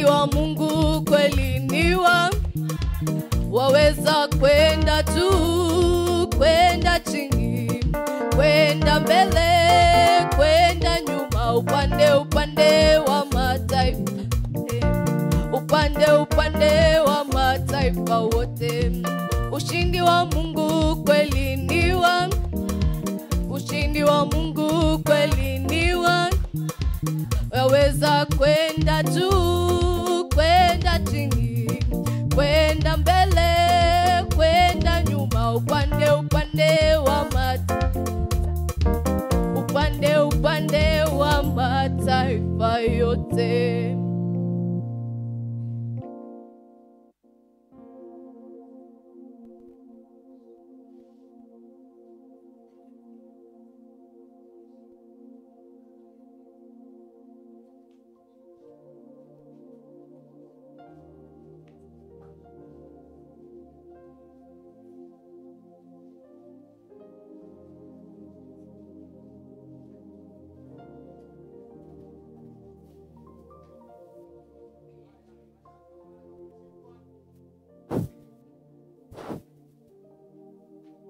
wa Mungu kweli ni waweza kwenda juu, kwenda chini, kwenda mbele, kwenda nyuma, upande wa mataifa, upande wa mataifa wote. Ushindi wa Mungu kweli ni ushindi wa Mungu kweli ni waweza kwenda juu, kwenda chini, kwenda mbele, kwenda nyuma, upande wa upande wa mataifa yote.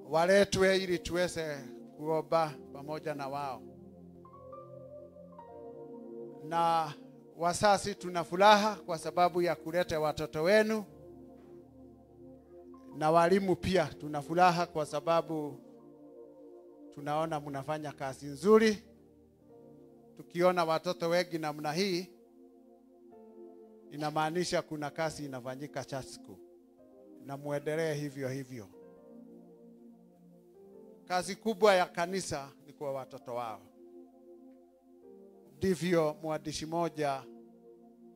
Waletwe ili tuweze kuomba pamoja na wao. Na wasasi tuna furaha kwa sababu ya kuleta watoto wenu, na walimu pia tuna furaha kwa sababu tunaona mnafanya kazi nzuri. Tukiona watoto wengi namna hii, inamaanisha kuna kazi inafanyika church school, na muendelee hivyo hivyo. Kazi kubwa ya kanisa ni kwa watoto wao. Ndivyo mwandishi moja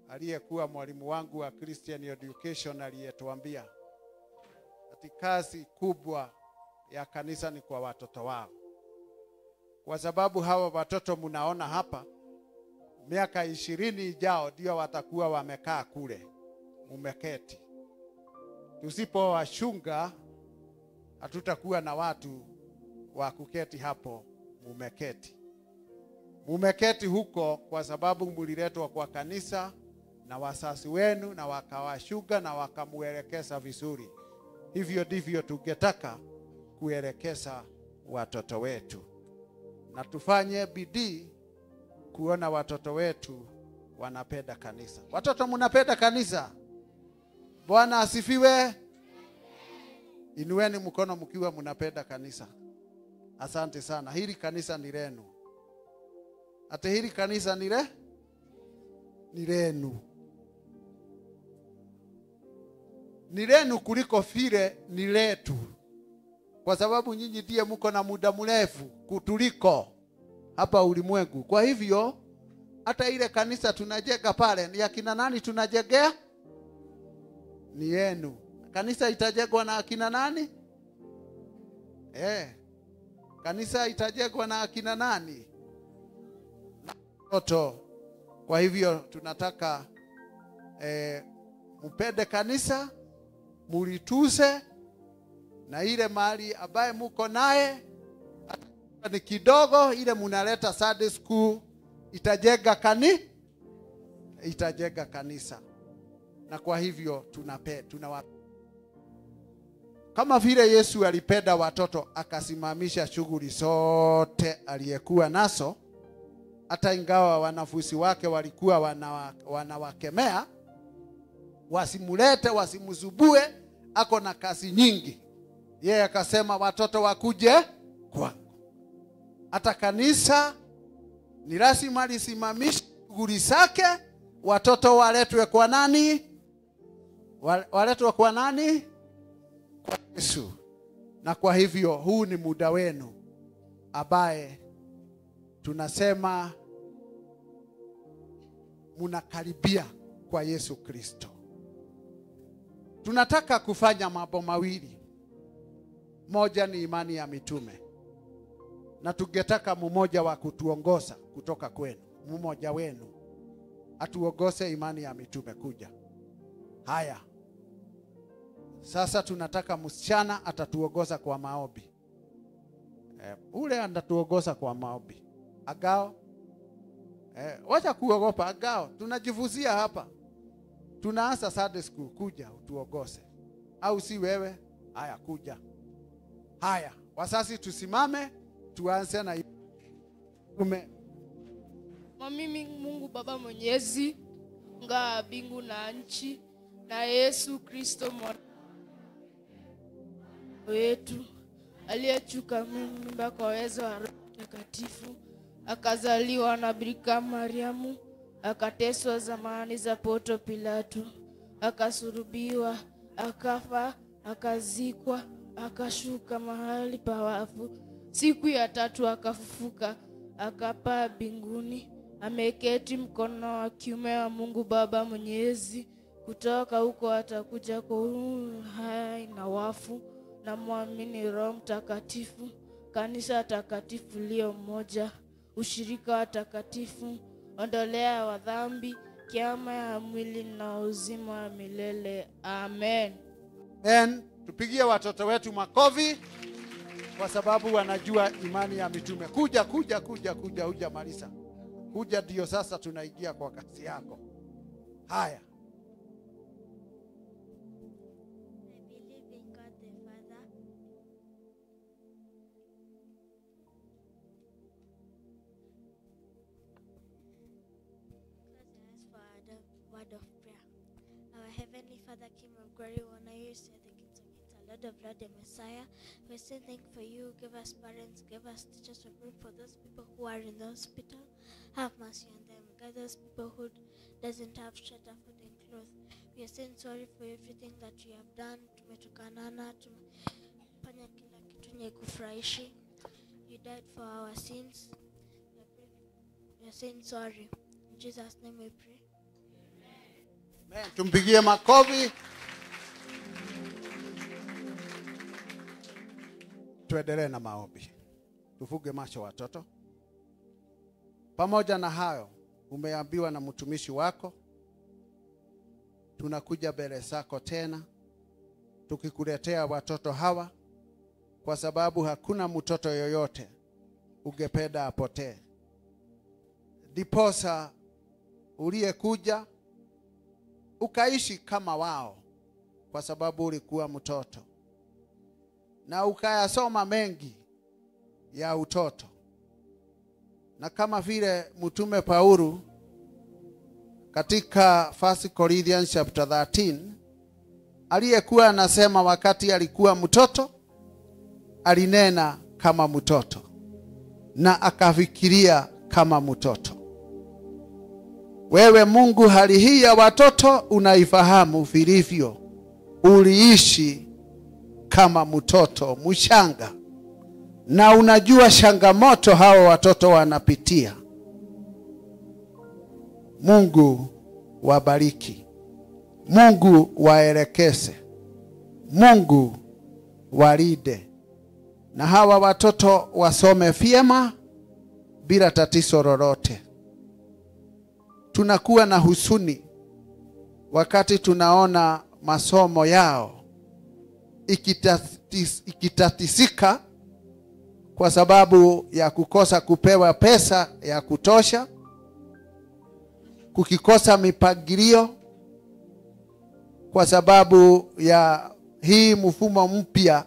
aliyekuwa mwalimu wangu wa Christian Education aliyetuambia, ati kazi kubwa ya kanisa ni kwa watoto wao. Kwa sababu hawa watoto mnaona hapa, miaka 20 ijao ndio watakuwa wamekaa kule umeketi. Tusipowachunga hatutakuwa na watu wa kuketi hapo mumeketi. Mumeketi huko kwa sababu mliletwa kwa kanisa na wasasi wenu, na wakawashuga na wakamuelekeza vizuri. Hivyo ndivyo tungetaka kuelekeza watoto wetu, na tufanye bidii kuona watoto wetu wanapenda kanisa. Watoto mnapenda kanisa? Bwana asifiwe. Inueni mkono mkiwa mnapenda kanisa. Asante sana. Hili kanisa ni lenu. Ate hili kanisa ni lenu. Ni lenu kuliko vile ni letu. Kwa sababu nyinyi ndiye mko na muda mrefu kutuliko hapa ulimwengu. Kwa hivyo hata ile kanisa tunajenga pale, ni akina nani tunajengea? Ni yenu. Kanisa itajengwa na akina nani? Kanisa itajengwa na akina nani? Na watoto. Kwa hivyo tunataka mpende kanisa, mulituze, na ile mali ambaye muko naye ni kidogo, ile munaleta Sunday school itajenga kanisa. Na kwa hivyo kama vile Yesu alipenda watoto akasimamisha shughuli zote aliyekuwa nazo, hata ingawa wanafunzi wake walikuwa wanawakemea wasimulete, wasimzubue, ako na kazi nyingi. Yeye akasema watoto wakuje kwangu. Hata kanisa ni lazima lisimamishe shughuli zake, watoto waletwe kwa nani? Waletwe kwa nani? Kwa Yesu. Na kwa hivyo huu ni muda wenu ambaye tunasema munakaribia kwa Yesu Kristo. Tunataka kufanya mambo mawili. Moja ni imani ya mitume, na tungetaka mmoja wa kutuongoza kutoka kwenu, mmoja wenu atuongoze imani ya mitume kuja. Haya, sasa tunataka msichana atatuongoza kwa maombi. Ule atatuongoza kwa maombi. Agao, wacha kuogopa Agao, tunajivuzia hapa. Tunaanza Sunday school, kuja utuogose. Au si wewe? Haya, kuja. Haya, wasasi tusimame, tuanze na Mimi Mungu Baba Mwenyezi, Mungu mbingu na nchi, na Yesu Kristo mwana wetu, aliyechuka mimba kwa uwezo wa Roho Mtakatifu, akazaliwa na Bikira Mariamu, akateswa zamani za Ponto Pilato, akasulubiwa, akafa, akazikwa, akashuka mahali pa wafu, siku ya tatu akafufuka, akapaa mbinguni, ameketi mkono wa kuume wa Mungu Baba Mwenyezi. Kutoka huko atakuja kwa hai na wafu, na muamini Roho Mtakatifu, kanisa takatifu lililo moja, ushirika wa takatifu, ondolea wa dhambi, kiama ya mwili na uzima wa milele. Amen. Tupigie watoto wetu makofi kwa sababu wanajua imani ya mitume. Kuja Marisa. Kuja ndio sasa tunaingia kwa kazi yako. Haya. Heavenly Father, King of glory, we honor you, say the King of Kings, our Lord of Lords, the Messiah. We say thank you for you. Give us parents, give us teachers. We pray for those people who are in the hospital. Have mercy on them. Guide those people who doesn't have shelter, food, and clothes. We are saying sorry for everything that you have done. Tumetukanana, tumefanya kila kitu nye kufurahishi. You died for our sins. We are saying sorry. In Jesus' name we pray. Amen. Tumpigie makofi. Tuendelee na maombi. Tufuge macho watoto. Pamoja na hayo, umeambiwa na mtumishi wako, tunakuja mbele zako tena tukikuletea watoto hawa, kwa sababu hakuna mtoto yoyote ungependa apotee. Diposa uliyekuja ukaishi kama wao, kwa sababu ulikuwa mtoto na ukayasoma mengi ya utoto. Na kama vile mtume Paulo katika 1 Corinthians chapter 13 aliyekuwa anasema wakati alikuwa mtoto alinena kama mtoto na akafikiria kama mtoto. Wewe Mungu, hali hii ya watoto unaifahamu vilivyo. Uliishi kama mtoto mchanga na unajua changamoto hao watoto wanapitia. Mungu wabariki, Mungu waelekeze, Mungu walinde, na hawa watoto wasome vyema bila tatizo lolote. Tunakuwa na huzuni wakati tunaona masomo yao ikitatisika kwa sababu ya kukosa kupewa pesa ya kutosha, kukikosa mipangilio kwa sababu ya hii mfumo mpya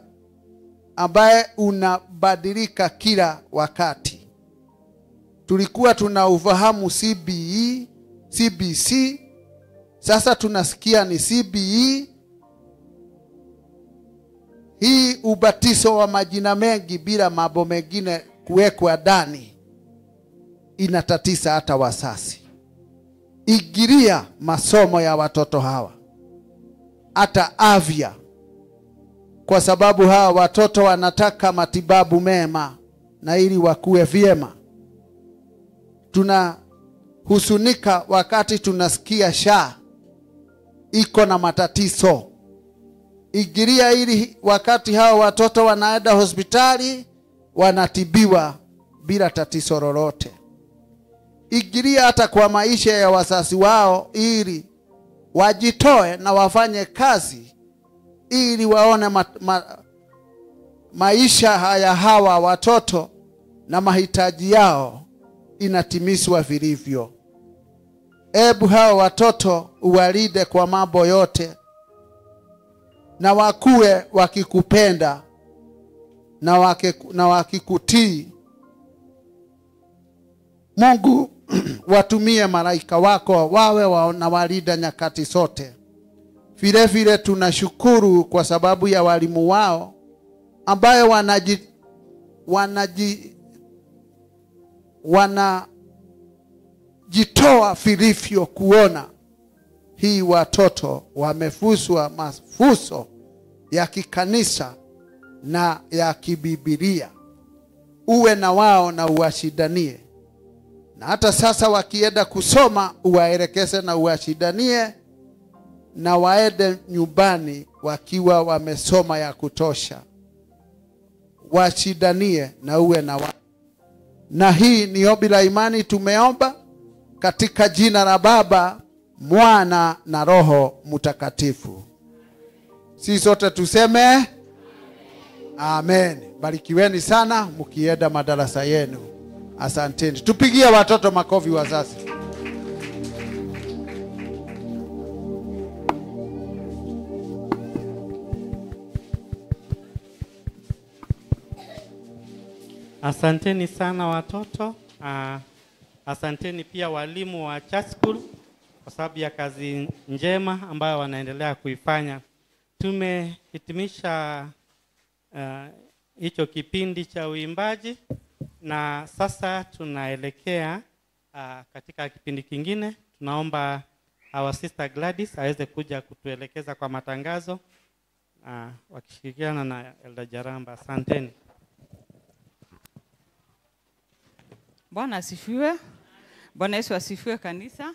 ambaye unabadilika kila wakati. Tulikuwa tunaufahamu CBE, CBC, sasa tunasikia ni CBE. Hii ubatizo wa majina mengi bila mambo mengine kuwekwa ndani inatatiza hata wasasi. Igiria masomo ya watoto hawa, hata afya, kwa sababu hawa watoto wanataka matibabu mema na ili wakue vyema. Tunahuzunika wakati tunasikia SHA iko na matatizo. Igiria ili wakati hao watoto wanaenda hospitali wanatibiwa bila tatizo lolote. Igiria hata kwa maisha ya wazazi wao ili wajitoe na wafanye kazi ili waone maisha haya hawa watoto na mahitaji yao inatimizwa vilivyo. Ebu hao watoto uwalinde kwa mambo yote, na wakue wakikupenda na wakikutii. Mungu, watumie malaika wako wawe na walinda nyakati zote. Vile vile tunashukuru kwa sababu ya walimu wao ambayo wanajitoa vilivyo kuona hii watoto wamefuswa mafuso ya kikanisa na ya kibibilia. Uwe na wao na uwashidanie, na hata sasa wakienda kusoma uwaelekeze na uwashidanie, na waende nyumbani wakiwa wamesoma ya kutosha. Washidanie na uwe na wao. Na hii ni ombi la imani tumeomba katika jina la Baba, Mwana na Roho Mtakatifu. Sisi sote tuseme amen. Barikiweni sana mkienda madarasa yenu. Asanteni. Tupigie watoto makofi wazazi. Asanteni sana watoto. Asanteni pia walimu wa church school kwa sababu ya kazi njema ambayo wanaendelea kuifanya. Tumehitimisha hicho kipindi cha uimbaji, na sasa tunaelekea katika kipindi kingine. Tunaomba our sister Gladys aweze kuja kutuelekeza kwa matangazo wakishirikiana na Elder Jaramba. Asanteni. Bwana asifiwe. Bwana Yesu asifiwe kanisa.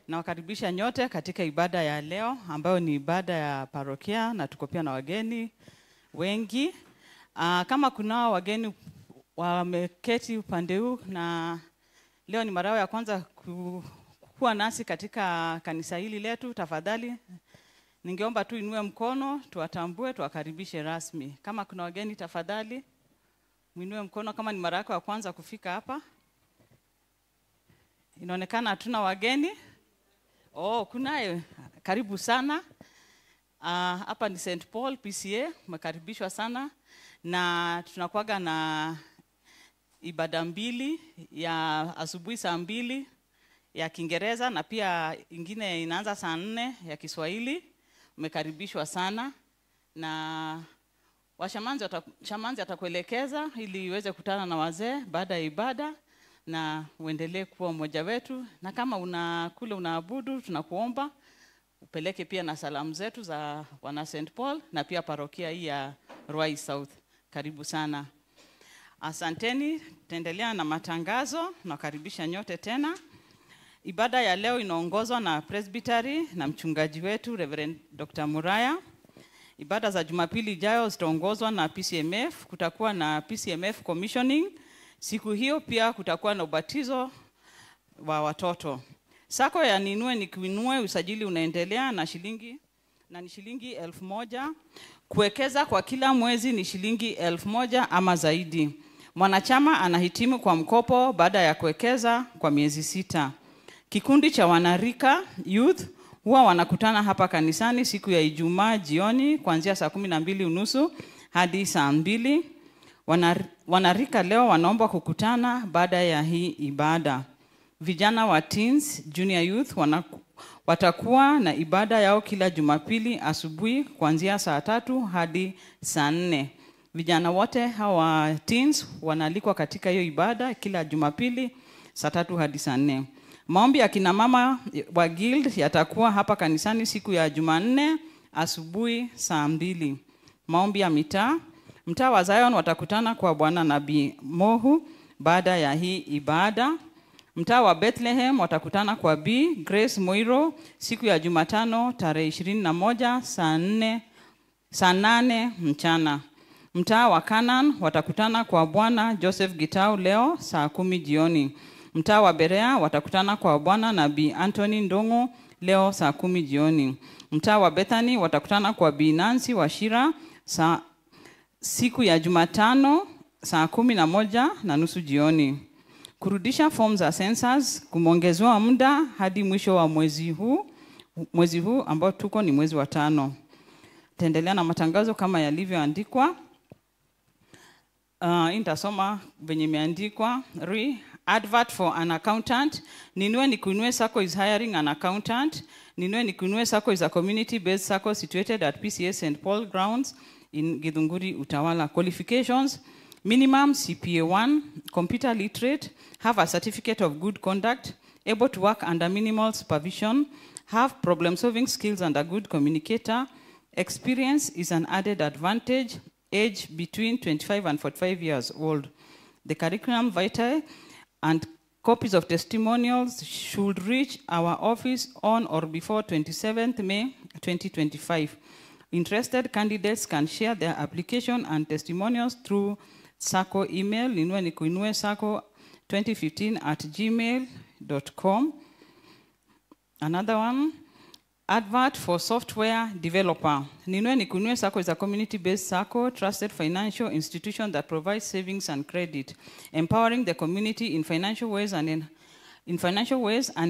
Na wakaribisha nyote katika ibada ya leo ambayo ni ibada ya parokia, na tuko pia na wageni wengi. Kama kuna wageni wameketi upande huu na leo ni mara ya kwanza kuwa nasi katika kanisa hili letu, tafadhali ningeomba tu inue mkono tuwatambue, tuwakaribishe rasmi. Kama kuna wageni tafadhali muinue mkono kama ni mara yako ya kwanza kufika hapa. Inaonekana hatuna wageni. Kunaye. Karibu sana. Hapa ni St. Paul PCA, mkaribishwa sana. Na tunakuaga na ibada mbili, ya asubuhi saa 2 ya Kiingereza na pia ingine inaanza saa 4 ya Kiswahili. Mkaribishwa sana. Na shamanzi atakuelekeza ili uweze kutana na wazee baada ya ibada na uendelee kuwa mmoja wetu. Na kama unaabudu, tunakuomba upeleke pia na salamu zetu za wana St. Paul na pia parokia hii ya Ruai South. Karibu sana. Asanteni. Tutaendelea na matangazo. Nakaribisha nyote tena. Ibada ya leo inaongozwa na presbytery na mchungaji wetu Reverend Dr. Muraya. Ibada za Jumapili ijayo zitaongozwa na PCMF. Kutakuwa na PCMF commissioning. Siku hiyo pia kutakuwa na ubatizo wa watoto. Sako ya Ninue ni Kuinue, usajili unaendelea na ni shilingi 1,000. Kuwekeza kwa kila mwezi ni shilingi 1,000 ama zaidi. Mwanachama anahitimu kwa mkopo baada ya kuwekeza kwa miezi 6. Kikundi cha wanarika youth huwa wanakutana hapa kanisani siku ya Ijumaa jioni kuanzia saa 12:30 hadi saa 2. Wanarika leo wanaomba kukutana baada ya hii ibada. Vijana wa teens, junior youth watakuwa na ibada yao kila Jumapili asubuhi kuanzia saa 3 hadi saa 4. Vijana wote hawa teens wanaalikwa katika hiyo ibada kila Jumapili saa 3 hadi saa 4. Maombi ya kina mama wa guild yatakuwa hapa kanisani siku ya Jumanne asubuhi saa 2. Maombi ya mtaa wa Zion watakutana kwa Bwana Nabii Mohu baada ya hii ibada. Mtaa wa Bethlehem watakutana kwa B Grace Moiro siku ya Jumatano tarehe 21 saa 8 mchana. Mtaa wa Canaan watakutana kwa Bwana Joseph Gitau leo saa 10 jioni. Mtaa wa Berea watakutana kwa Bwana Nabii Anthony Ndongo leo saa 10 jioni. Mtaa wa Bethany watakutana kwa Bi Nancy Washira siku ya Jumatano saa 11:30 jioni. kurudisha form za census, kumongezewa muda hadi mwisho wa mwezi huu ambao tuko ni mwezi wa 5. Taendelea na matangazo kama yalivyoandikwa. Nitasoma venye imeandikwa. Advert for an accountant. Ninue Nikunue Sacco is hiring an accountant. Ninue Nikunue Sacco is a community-based Sacco situated at PCA St. Paul grounds in Githunguri, Utawala. Qualifications: minimum CPA 1, computer literate, have a certificate of good conduct, able to work under minimal supervision, have problem-solving skills and a good communicator. Experience is an added advantage. Age between 25 and 45 years old. The curriculum vitae and copies of testimonials should reach our office on or before 27th May 2025. Interested candidates can share their application and testimonials through SACCO email, ninuenikuinuesacco2015@gmail.com. Another one, advert for software developer. Ninue Nikunue Sacco is a community-based Sacco, trusted financial institution that provides savings and credit, empowering the community in financial ways and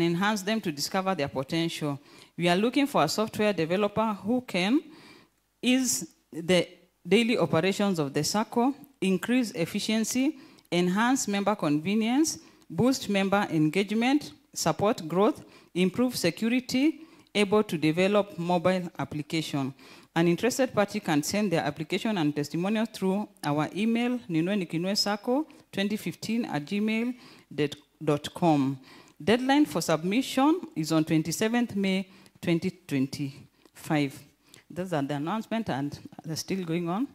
enhance them to discover their potential. We are looking for a software developer who can ease the daily operations of the Sacco, increase efficiency, enhance member convenience, boost member engagement, support growth, improve security, able to develop mobile application. An interested party can send their application and testimonial through our email, ninuenikuinuesacco2015@gmail.com. Deadline for submission is on 27th May 2025. Those are the announcement and they're still going on.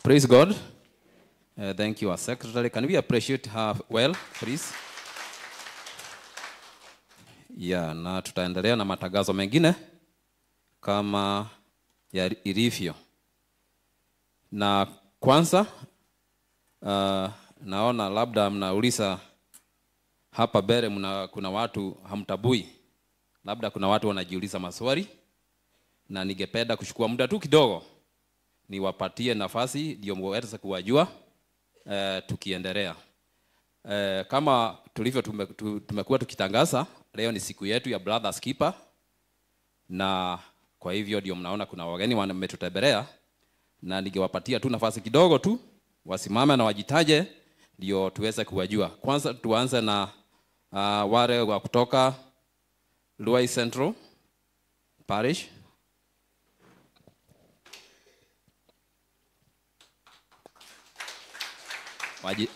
Praise God. Thank you, our secretary. Can we appreciate her well, please? Yeah, na tutaendelea na matangazo mengine kama ya ilivyo. Na kwanza naona labda mnauliza hapa mbele kuna watu hamtabui. Labda kuna watu wanajiuliza maswali na ningependa kuchukua muda tu kidogo niwapatie nafasi ndio mweze kuwajua tukiendelea. Kama tulivyo tumekuwa tukitangaza, leo ni siku yetu ya Brothers Keeper, na kwa hivyo ndio mnaona kuna wageni wametutembelea, na ningewapatia tu nafasi kidogo tu wasimame na wajitaje ndio tuweze kuwajua. Kwanza tuanze na wale wa kutoka Ruai Central Parish.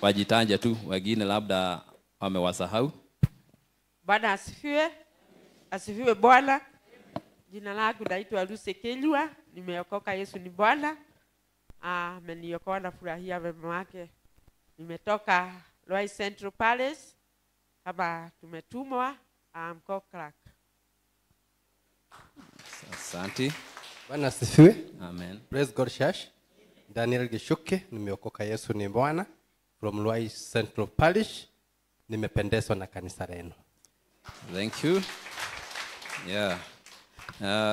Wajitaje tu, wengine labda wamewasahau. Bwana asifiwe. Asifiwe Bwana. Jina langu naitwa Lucy Kelwa, nimeokoka. Yesu ni Bwana. Ameniokoa na furahia wema wake. Nimetoka Ruai Central Palace kama tumetumwa Clark. Asante. Bwana asifiwe. Amen. Praise God Church. Daniel Gishuke, nimeokoka. Yesu ni Bwana, from Ruai Central Parish. Nimependezwa na kanisa lenu. Thank you. Yeah.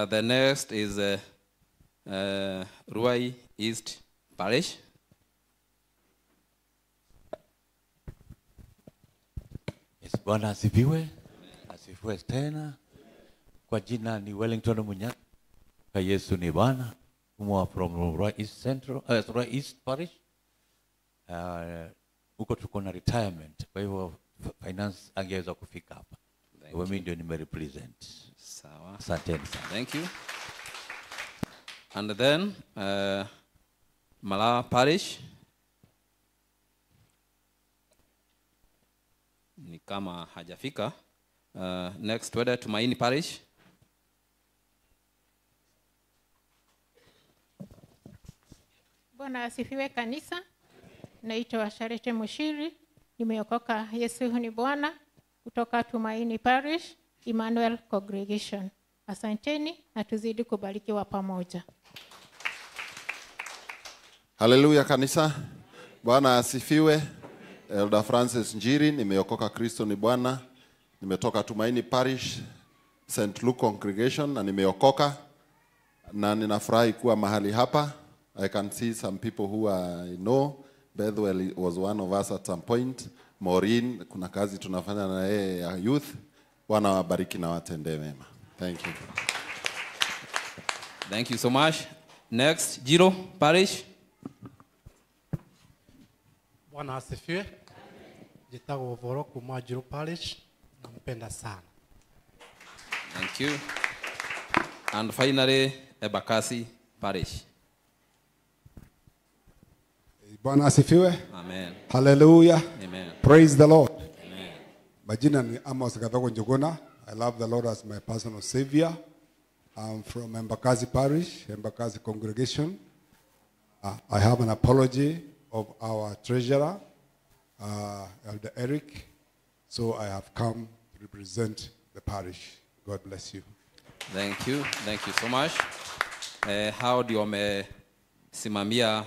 The next is Ruai East Parish. Yes, Bwana asifiwe. Asifiwe tena. Kwa jina ni Wellington Munyaka. Kwa Yesu ni Bwana. From Ruai East Central, Ruai East Parish. Huko tuko na retirement. Kwa hivyo finance angeweza kufika hapa. Mimi ndio nimerepresent. Sawa. Asanteni sana. Thank you. And then Malawa Parish. Ni kama hajafika. Next whether Tumaini Parish. Bwana asifiwe kanisa. Naitwa Sharete Mushiri. Nimeokoka. Yesu ni Bwana, kutoka Tumaini Parish, Emmanuel Congregation. Asanteni na tuzidi kubarikiwa pamoja. Haleluya kanisa. Bwana asifiwe. Elder Francis Njiri, nimeokoka. Kristo ni Bwana. Nimetoka Tumaini Parish, St. Luke Congregation, na nimeokoka. na ninafurahi kuwa mahali hapa. I can see some people who I know. Bethwell was one of us at some point. Maureen, kuna kazi tunafanya na yeye ya youth. Bwana wabariki na watendee mema. Thank you. Thank you so much. Next, Jiro Parish. Bwana asifiwe. Jitagwo Voro kuma Jiro Parish. Nampenda sana. Thank you. And finally, Ebakasi Parish. Bwana asifiwe. Amen. Hallelujah. Amen. Praise the Lord. Amen. Majina ni Amos Gathogo Njuguna. I love the Lord as my personal savior. I'm from Embakasi Parish, Embakasi congregation. I have an apology of our treasurer, Elder Eric. So I have come to represent the parish. God bless you. Thank you. Thank you so much. How do you simamia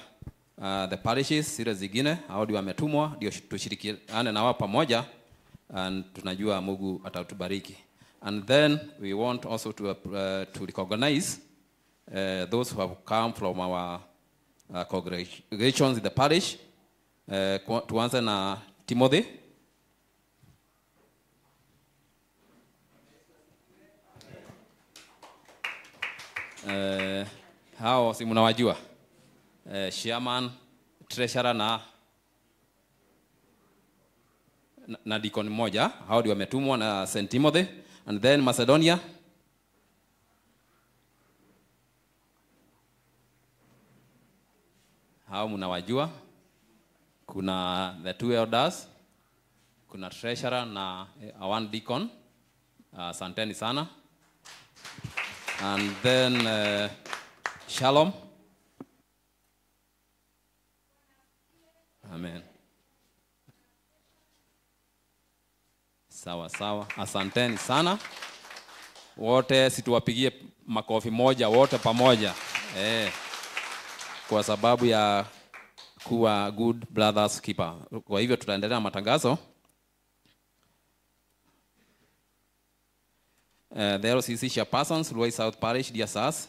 the parishes zile zingine? How do you wametumwa ndio tushirikiane na wao pamoja, and tunajua Mungu atatubariki. And then we want also to recognize those who have come from our congregations in the parish. Tuanze na Timothy. Hao si mnawajua? Chairman, treasurer na deacon mmoja. Hao ndio wametumwa na St. Timothy. And then Macedonia. Hao mnawajua? Kuna the two elders, kuna treasurer na one deacon. Asanteni sana. And then Shalom. Amen. Sawa sawa. Asanteni sana. Wote situwapigie makofi moja wote pamoja. Kwa sababu ya kuwa good brothers keeper. Kwa hivyo tutaendelea na matangazo. The LCC chairpersons, Luai South Parish, DSS,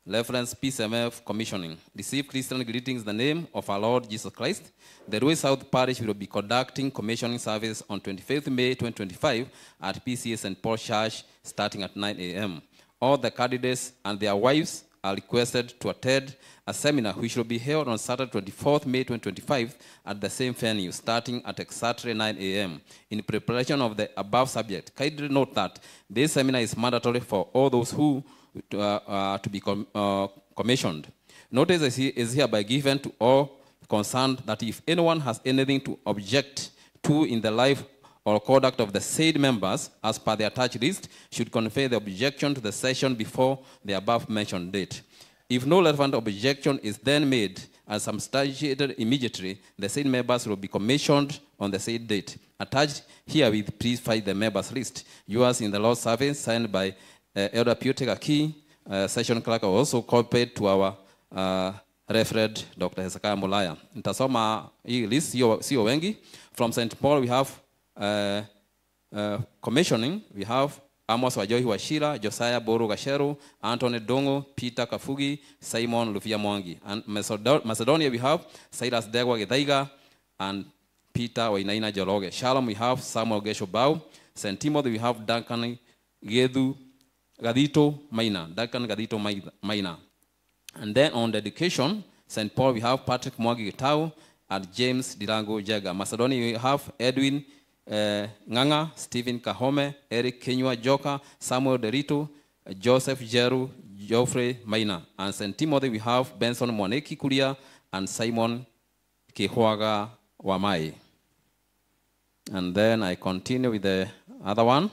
Reference PCMF Commissioning. Receive Christian greetings in the name of our Lord Jesus Christ. The Luai South Parish will be conducting commissioning service on 25th May 2025 at PCA St. Paul Church starting at 9 a.m. All the candidates and their wives are requested to attend a seminar which will be held on Saturday 24th May 2025 at the same venue starting at exactly 9 a.m. In preparation of the above subject, kindly note that this seminar is mandatory for all those who to be commissioned. Notice is hereby given to all concerned that if anyone has anything to object to in the life or conduct of the said members as per the attached list, should convey the objection to the session before the above mentioned date. If no relevant objection is then made and substantiated immediately, the said members will be commissioned on the said date. Attached herewith, please find the members list. Yours in the Lord's service, signed by Elder Piotek Aki, session clerk, also copied to our Reverend Dr. Hezekiah Mulaya. Nitasoma hii list, sio wengi. From St. Paul, we have commissioning. We have Amos Wajohi Washira, Josiah Boru Gasheru, Anthony Dongo, Peter Kafugi, Simon Lufia Mwangi. And Macedonia, we have Silas Degwa Gedaiga and Peter Wainaina Jologe. Shalom, we have Samuel Gesho Bau. St. Timothy, we have Duncan Gadito Maina. Duncan Gadito Maina. And then on the education, St. Paul, we have Patrick Mwangi Gitau and James Dirango Jega. Macedonia, we have Edwin Nganga, Stephen Kahome, Eric Kenywa Joka, Samuel Derito, Joseph Jeru, Geoffrey Maina. And St. Timothy, we have Benson Mwaneki Kuria and Simon Kihuaga Wamai. And then I continue with the other one.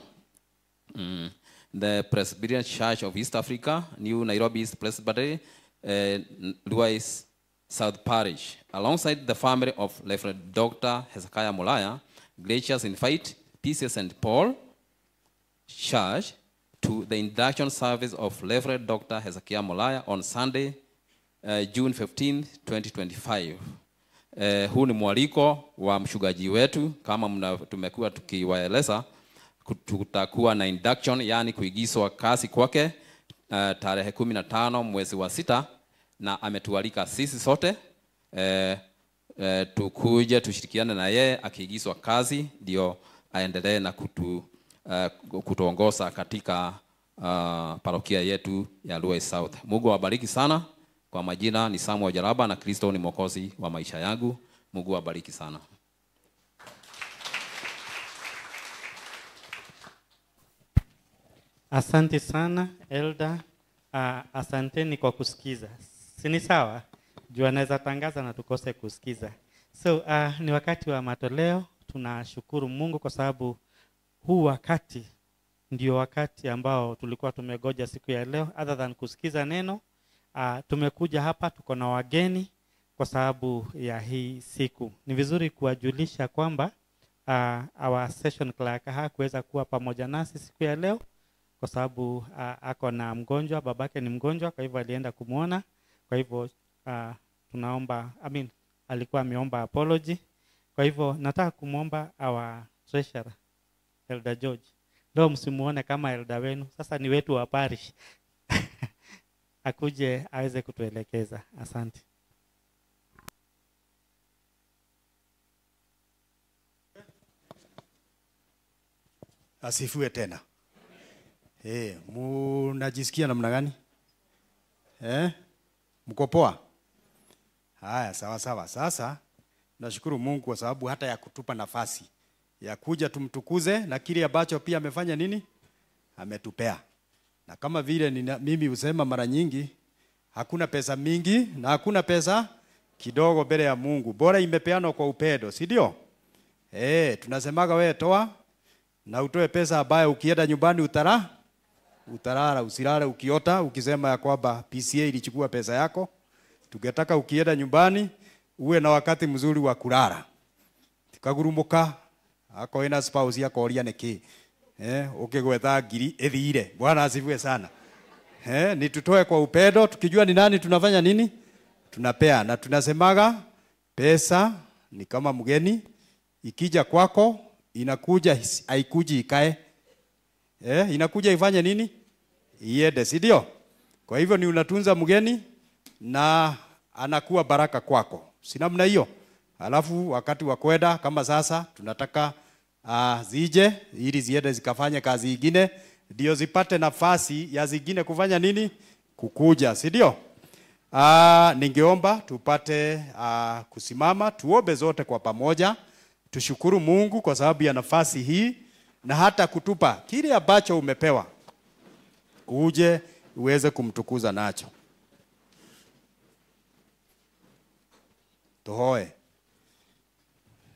The Presbyterian Church of East Africa, New Nairobi East Presbytery, Luai South Parish. Alongside the family of Reverend Dr. Hezekiah Mulaya, gracious invite PCA St. Paul Church to the induction service of Reverend Dr. Hezekiah Mulaya on Sunday, June 15, 2025. Huu ni mwaliko wa mshugaji wetu, kama tumekuwa tukiwaeleza, kutakuwa na induction, yani kuigizwa kasi kwake tarehe 15 mwezi wa 6, na ametualika sisi sote tukuje tushirikiane na yeye akiigizwa kazi ndio aendelee na kutuongoza katika parokia yetu ya Luai South. Mungu awabariki sana. Kwa majina ni Samuel Jaraba na Kristo ni mwokozi wa maisha yangu. Mungu awabariki sana. Asante sana Elda. Asanteni kwa kusikiza. Si ni sawa? Jua naweza tangaza na tukose kusikiza. So ni wakati wa matoleo. Tunashukuru Mungu kwa sababu huu wakati ndio wakati ambao tulikuwa tumegoja siku ya leo, other than kusikiza neno. Tumekuja hapa, tuko na wageni kwa sababu ya hii siku. Ni vizuri kuwajulisha kwamba our session clerk hakuweza kuwa pamoja nasi siku ya leo kwa sababu ako na mgonjwa, babake ni mgonjwa, kwa hivyo alienda kumuona. Kwa hivyo tunaomba, alikuwa ameomba apology. Kwa hivyo nataka kumuomba our treasurer Elder George. Leo msimuone kama elder wenu, sasa ni wetu wa parish. Akuje aweze kutuelekeza. Asante. Asifiwe tena. Mnajisikia namna gani? Mko poa? Haya, sawa sawa. Sasa nashukuru Mungu kwa sababu hata ya kutupa nafasi ya kuja tumtukuze na kile ambacho pia amefanya nini? Ametupea. Na kama vile mimi husema mara nyingi, hakuna pesa mingi na hakuna pesa kidogo mbele ya Mungu. Bora imepeanwa kwa upendo, si ndio? Tunasemaga wewe toa na utoe pesa ambayo ukienda nyumbani utalala, usilale ukiota ukisema ya kwamba PCA ilichukua pesa yako. Tungetaka ukienda nyumbani uwe na wakati mzuri wa kulala. Tikagurumuka ako ina spouse yako oria neki. Ukigwetha ngiri ethire. Bwana asifiwe sana. Ni tutoe kwa upendo tukijua ni nani tunafanya nini? Tunapea na tunasemaga pesa ni kama mgeni, ikija kwako inakuja haikuji ikae. Inakuja ifanye nini? Iende, si ndio? Kwa hivyo ni unatunza mgeni na anakuwa baraka kwako. Si namna hiyo? Alafu wakati wa kwenda kama sasa tunataka zije ili ziende zikafanye kazi nyingine ndio zipate nafasi ya zingine kufanya nini? Kukuja, si ndio? Ningeomba tupate kusimama tuombe zote kwa pamoja. Tushukuru Mungu kwa sababu ya nafasi hii na hata kutupa kile ambacho umepewa. Uje uweze kumtukuza nacho. Tuhoe.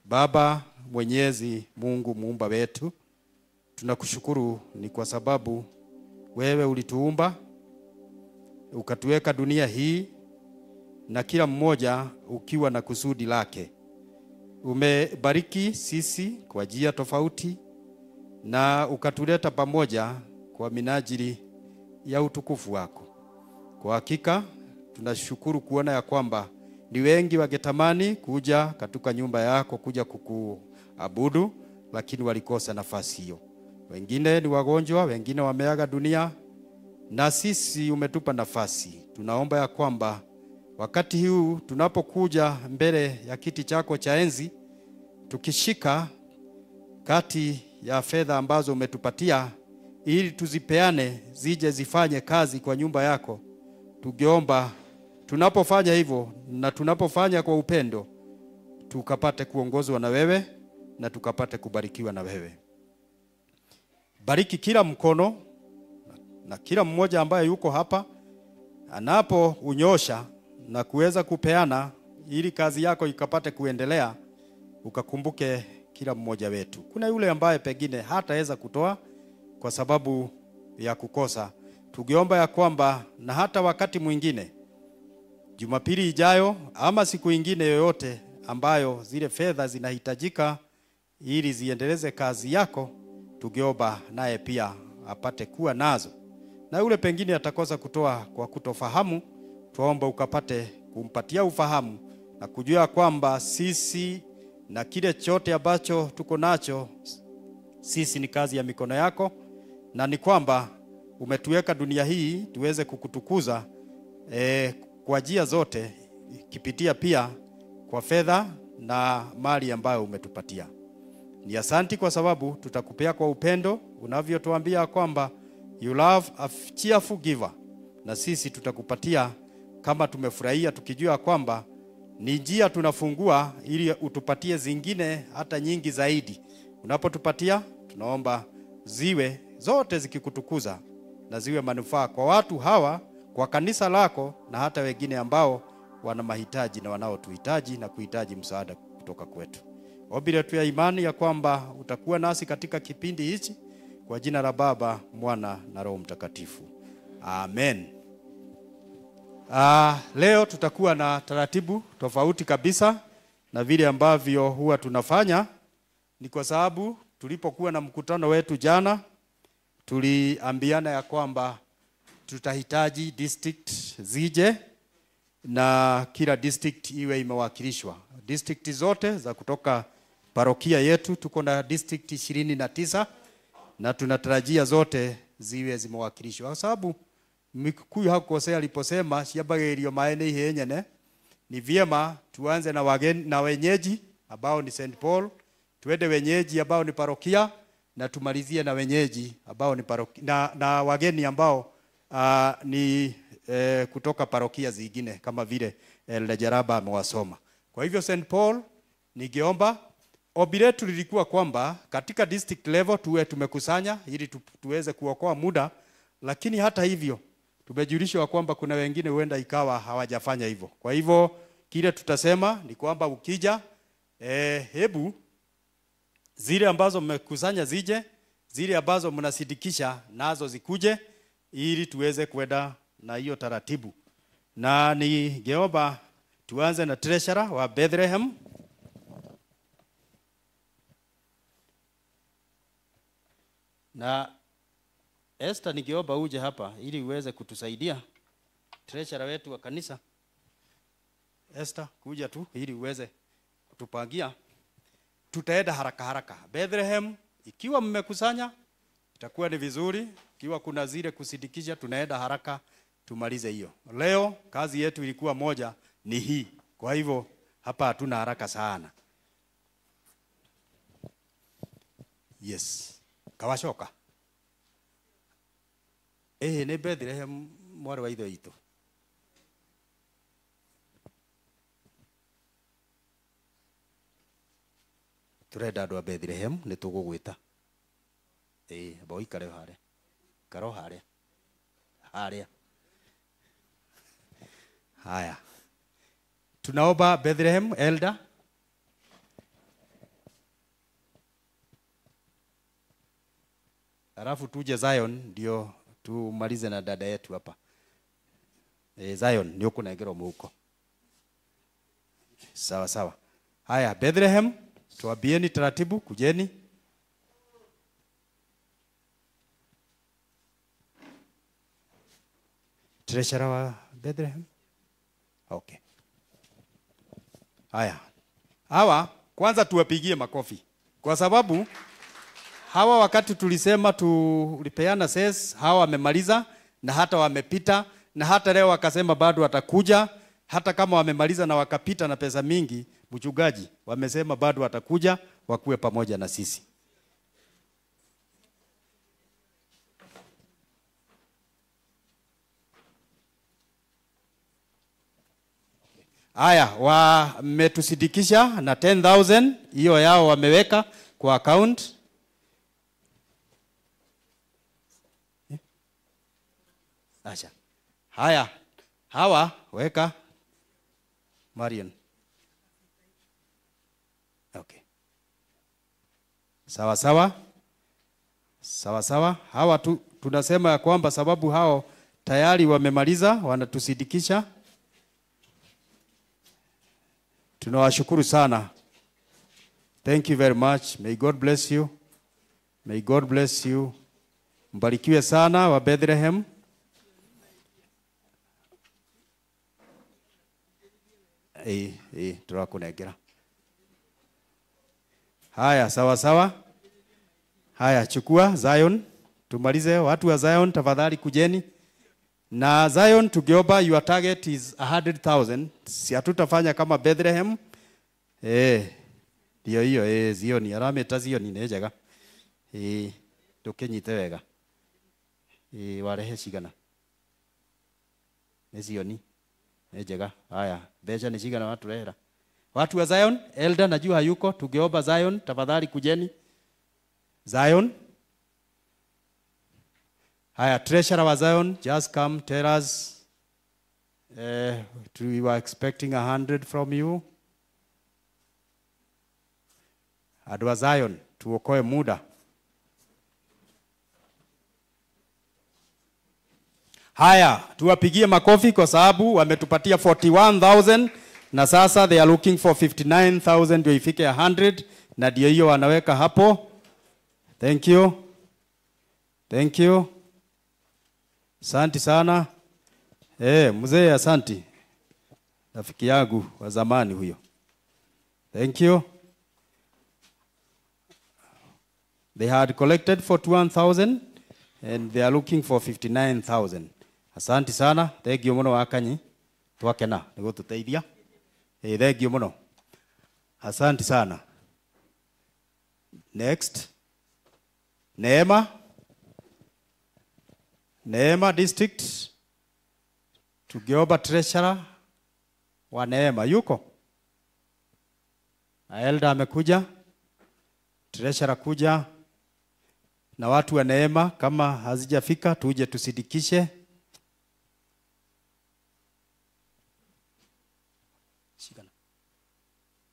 Baba Mwenyezi Mungu muumba wetu, tunakushukuru ni kwa sababu wewe ulituumba, ukatuweka dunia hii na kila mmoja ukiwa na kusudi lake. Umebariki sisi kwa njia tofauti na ukatuleta pamoja kwa minajili ya utukufu wako. Kwa hakika tunashukuru kuona ya kwamba ni wengi wangetamani kuja katika nyumba yako kuja kukuabudu, lakini walikosa nafasi hiyo. Wengine ni wagonjwa, wengine wameaga dunia, na sisi umetupa nafasi. Tunaomba ya kwamba wakati huu tunapokuja mbele ya kiti chako cha enzi, tukishika kati ya fedha ambazo umetupatia ili tuzipeane zije zifanye kazi kwa nyumba yako, tungeomba tunapofanya hivyo na tunapofanya kwa upendo tukapate kuongozwa na wewe na tukapate kubarikiwa na wewe. Bariki kila mkono na kila mmoja ambaye yuko hapa anapo unyosha na kuweza kupeana ili kazi yako ikapate kuendelea. Ukakumbuke kila mmoja wetu. Kuna yule ambaye pengine hataweza kutoa kwa sababu ya kukosa. Tugiomba ya kwamba na hata wakati mwingine Jumapili ijayo ama siku ingine yoyote ambayo zile fedha zinahitajika ili ziendeleze kazi yako, tugiomba naye pia apate kuwa nazo. Na yule pengine atakosa kutoa kwa kutofahamu, tuomba ukapate kumpatia ufahamu na kujua kwamba sisi na kile chote ambacho tuko nacho sisi ni kazi ya mikono yako, na ni kwamba umetuweka dunia hii tuweze kukutukuza kwa njia zote, kipitia pia kwa fedha na mali ambayo umetupatia. Ni asanti kwa sababu tutakupea kwa upendo unavyotuambia kwamba you love a cheerful giver, na sisi tutakupatia kama tumefurahia, tukijua kwamba ni njia tunafungua ili utupatie zingine hata nyingi zaidi. Unapotupatia tunaomba ziwe zote zikikutukuza na ziwe manufaa kwa watu hawa, kwa kanisa lako na hata wengine ambao wana mahitaji na wanaotuhitaji na kuhitaji msaada kutoka kwetu. Ombi letu ya imani ya kwamba utakuwa nasi katika kipindi hichi, kwa jina la Baba, Mwana na Roho Mtakatifu. Amen. Leo tutakuwa na taratibu tofauti kabisa na vile ambavyo huwa tunafanya. Ni kwa sababu tulipokuwa na mkutano wetu jana, tuliambiana ya kwamba tutahitaji district zije na kila district iwe imewakilishwa. District zote za kutoka parokia yetu, tuko na district 29 na tunatarajia zote ziwe zimewakilishwa. Kwa sababu Mikuyu hakukosea aliposema ciambagirio maene ihenyene. Ni vyema tuanze na wageni na wenyeji ambao ni St. Paul, tuende wenyeji ambao ni parokia, na tumalizie na wenyeji ambao ni parokia na wageni ambao ni kutoka parokia zingine kama vile Lejaraba amewasoma. Kwa hivyo St. Paul, ningeomba ombi letu lilikuwa kwamba katika district level tuwe tumekusanya ili tuweze kuokoa muda, lakini hata hivyo tumejulishwa kwamba kuna wengine huenda ikawa hawajafanya hivyo. Kwa hivyo kile tutasema ni kwamba ukija hebu zile ambazo mmekusanya zije, zile ambazo mnasidikisha nazo zikuje ili tuweze kwenda na hiyo taratibu. Na ningeomba tuanze na treasurer wa Bethlehem. Na Esther, ningeomba uje hapa ili uweze kutusaidia, treasurer wetu wa kanisa. Esther, kuja tu ili uweze kutupangia. Tutaenda haraka haraka. Bethlehem, ikiwa mmekusanya itakuwa ni vizuri. Ikiwa kuna zile kusidikisha, tunaenda haraka tumalize hiyo. Leo kazi yetu ilikuwa moja, ni hii. Kwa hivyo hapa hatuna haraka sana. Yes. Kawashoka. Ni Bethlehem mwari wa ithe itu. Turenda andu a Bethlehem ni tugugwita. Boi kare hare. Karo hare. Hare. Haya. Tunaomba Bethlehem elder. Alafu tuje Zion ndio tumalize na dada yetu hapa. Zion ni huko na ngero muko. Sawa sawa. Haya, Bethlehem tuwabieni taratibu, kujeni. Treasurer wa Bethlehem. Okay. Haya. Hawa kwanza tuwapigie makofi. Kwa sababu hawa wakati tulisema tulipeana ses, hawa wamemaliza na hata wamepita, na hata leo wakasema bado watakuja. Hata kama wamemaliza na wakapita na pesa mingi, mchungaji wamesema bado watakuja wakuwe pamoja na sisi. Haya, wametusidikisha na 10,000 hiyo yao wameweka kwa account. Acha. Haya, hawa weka Marion. Okay. Sawa sawa. Sawa sawa. Hawa tunasema ya kwamba sababu hao tayari wamemaliza, wanatusidikisha. Tunawashukuru sana. Thank you very much. May God bless you. May God bless you. Mbarikiwe sana wa Bethlehem. Turakunengera. Haya, sawa sawa. Haya, chukua Zion. tumalize. Watu wa Zion tafadhali kujeni. Na Zion tukiomba, your target is 100,000. Si hatutafanya kama Bethlehem. Ndio hiyo Zion arame ta Zion nĩ njega. Tukinyite wega. Warehe cigana. Nĩ Zion nĩ njega. Haya, mbeca nĩ cigana watu rehera. Watu wa Zion, elder najua hayuko, tukiomba Zion tafadhali kujeni. Zion. Haya, treasurer wa Zion, just come tell us. We were expecting 100 from you. Adu wa Zion, tuokoe muda. Haya, tuwapigie makofi kwa sababu wametupatia 41,000 na sasa they are looking for 59,000 ndio ifike 100 na ndio hiyo wanaweka hapo. Thank you. Thank you. Asante sana. Mzee asante. Rafiki yangu wa zamani huyo. Thank you. They had collected 41,000 and they are looking for 59,000. Asante sana. Thank you muno wakanyi. Twakena nigo tuteithia. Thank you muno. Asante sana. Next. Neema district. Tugeoba treasurer wa Neema yuko. Elder amekuja. Treasurer kuja. Na watu wa Neema kama hazijafika tuje tusidikishe. Shikana.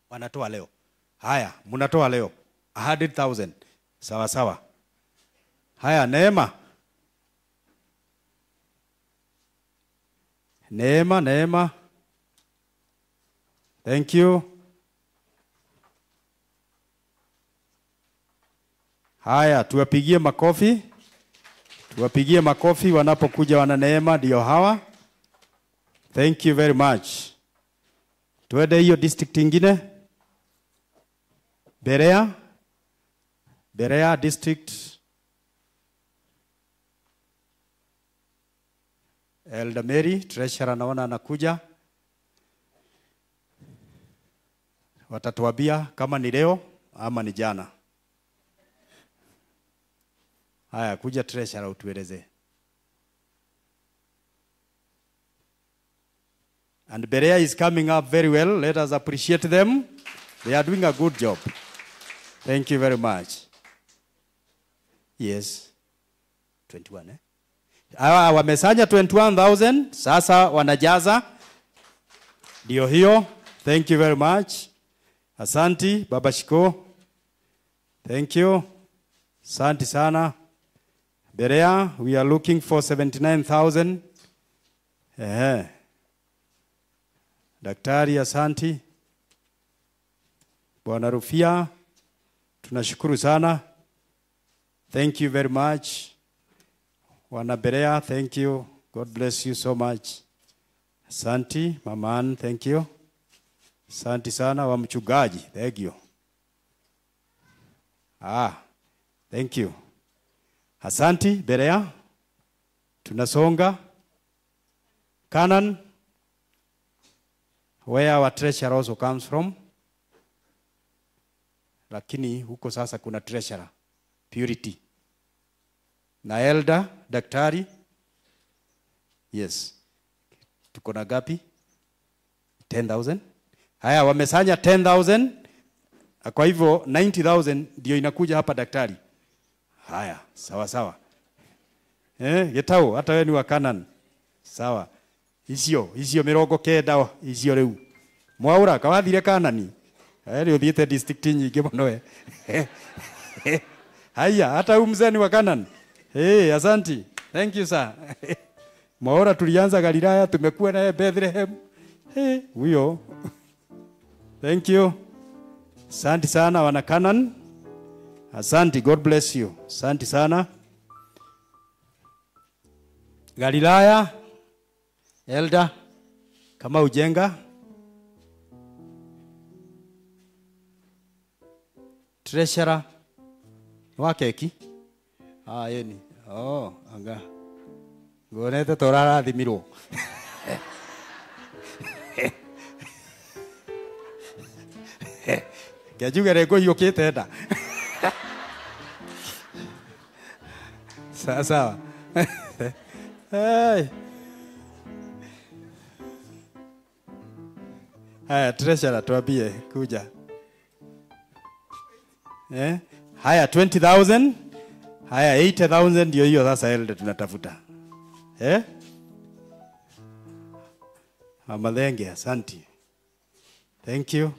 Wanatoa leo. Haya, mnatoa leo 100,000. Sawa sawa. Haya, Neema. Neema. Thank you. Haya, tuwapigie makofi. Tuwapigie makofi wanapokuja wana Neema ndio hawa. Thank you very much. Tuende hiyo district ingine. Berea district. Elder Mary, treasurer naona anakuja. Watatuambia kama ni leo ama ni jana. Haya, kuja treasurer utueleze. And Berea is coming up very well. Let us appreciate them. They are doing a good job. Thank you very much. Yes. 21 wamesanya 21,000. Sasa wanajaza. Ndio hiyo. Thank you very much. Asante Baba Shiko. Thank you. Asante sana. Berea, we are looking for 79,000. Daktari asante. Bwana Rufia, tunashukuru sana. Thank you very much. Wana Berea, thank you. God bless you so much. Asante, Maman, thank you. Asante sana wa mchungaji. Thank you. Thank you. Asante, Berea. Tunasonga. Canaan, where our treasurer also comes from. Lakini huko sasa kuna treasurer. Purity. Na elder, daktari. Yes. Tuko na gapi? 10,000. Haya, wamesanya 10,000. Kwa hivyo 90,000 ndio inakuja hapa daktari. Haya, sawa sawa. Getao, hata wewe ni wa Canaan. Sawa. Icio mirongo kenda icio riu. Mwaura kawathire Canaan. Eri uthiete district nyingi muno we. Haya, hata mzee ni wa Canaan. Asante. Thank you sir. Mwaura tulianza Galilaya, tumekuwa naye Bethlehem. Huyo. Thank you. Asante sana wana Canaan. Asante, God bless you. Asante sana. Galilaya, elder, kama ujenga. Treasurer, wakeki. Yeni. Oh, anga. Ngonete tũrarathimirwo. Ngejuga nĩngũhiũkĩte nda. Sawa sawa. Hey. Haya, treasurer tuambie kuja. Haya 20,000. Haya 80,000 ndio hiyo sasa elde tunatafuta. Amadhenge, asante. Thank you.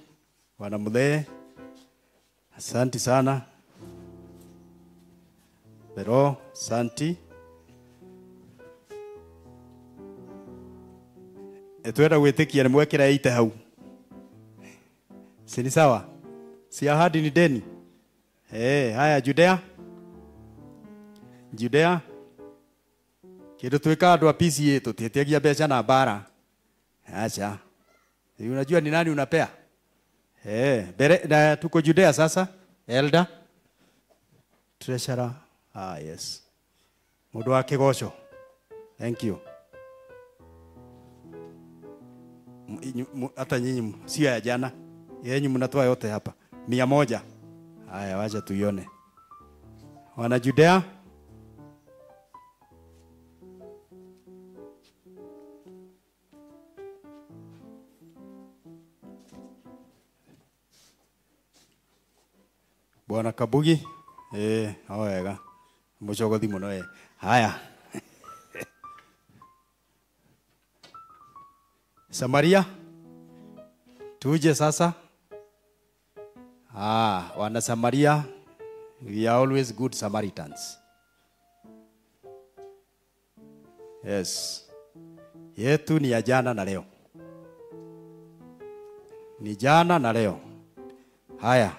Bwana Mudee. Asante sana. Pero, asante. Etwenda gwitikia ni mwekira ite hau. Si ni sawa? Si ahadi ni deni. Haya Judea. Judea. Kido tuweka adu wa PCA tutietegia mbeca na bara. Acha. Unajua ni nani unapea? Bere na tuko Judea sasa. Elder. Treasurer. Yes. Mundu wa kigosho. Thank you. Hata nyinyi sio ya jana. Yenyi mnatoa yote hapa. 100. Haya wacha tuione. Wana Judea. Bwana Kabugi. Wega. Mucogothi muno Haya. Samaria. Tuje sasa. Wana Samaria. We are always good Samaritans. Yes. Yetu ni ya jana na leo. Ni jana na leo. Haya.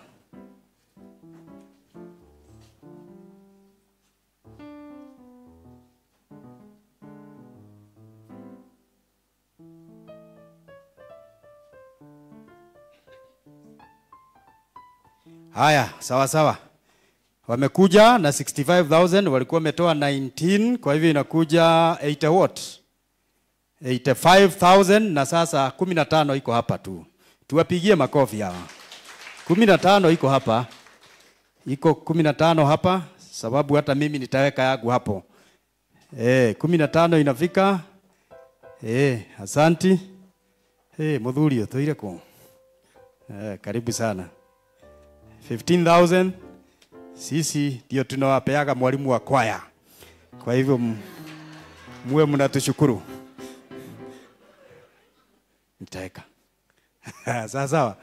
Haya, sawa sawa. Wamekuja na 65,000, walikuwa wametoa 19, kwa hivyo inakuja 80 what? 85,000 na sasa 15 iko hapa tu. Tuwapigie makofi hawa. 15 iko hapa. Iko 15 hapa sababu hata mimi nitaweka yangu hapo. 15 inafika. Asanti. Mudhurio toire ku. Karibu sana. 15,000 sisi ndio tunawapeaga mwalimu wa kwaya. Kwa hivyo muwe mnatushukuru. Nitaeka. Sawa sawa.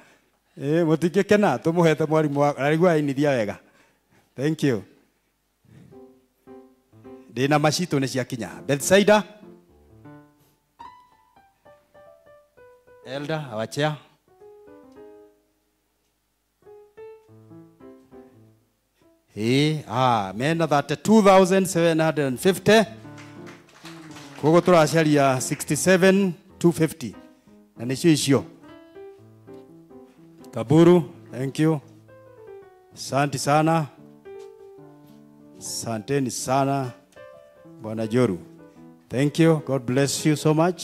Mutikekena tumuhete mwalimu wa aligwa inithia wega. Thank you. Dina mashito ni ciakinya. Bethsaida. Elder awachia. Mena 32,750. Kogo turacaria 67,250. Na nicio icio. Kaburu, thank you. Asante sana. Asanteni sana. Bwana Joru. Thank you. God bless you so much.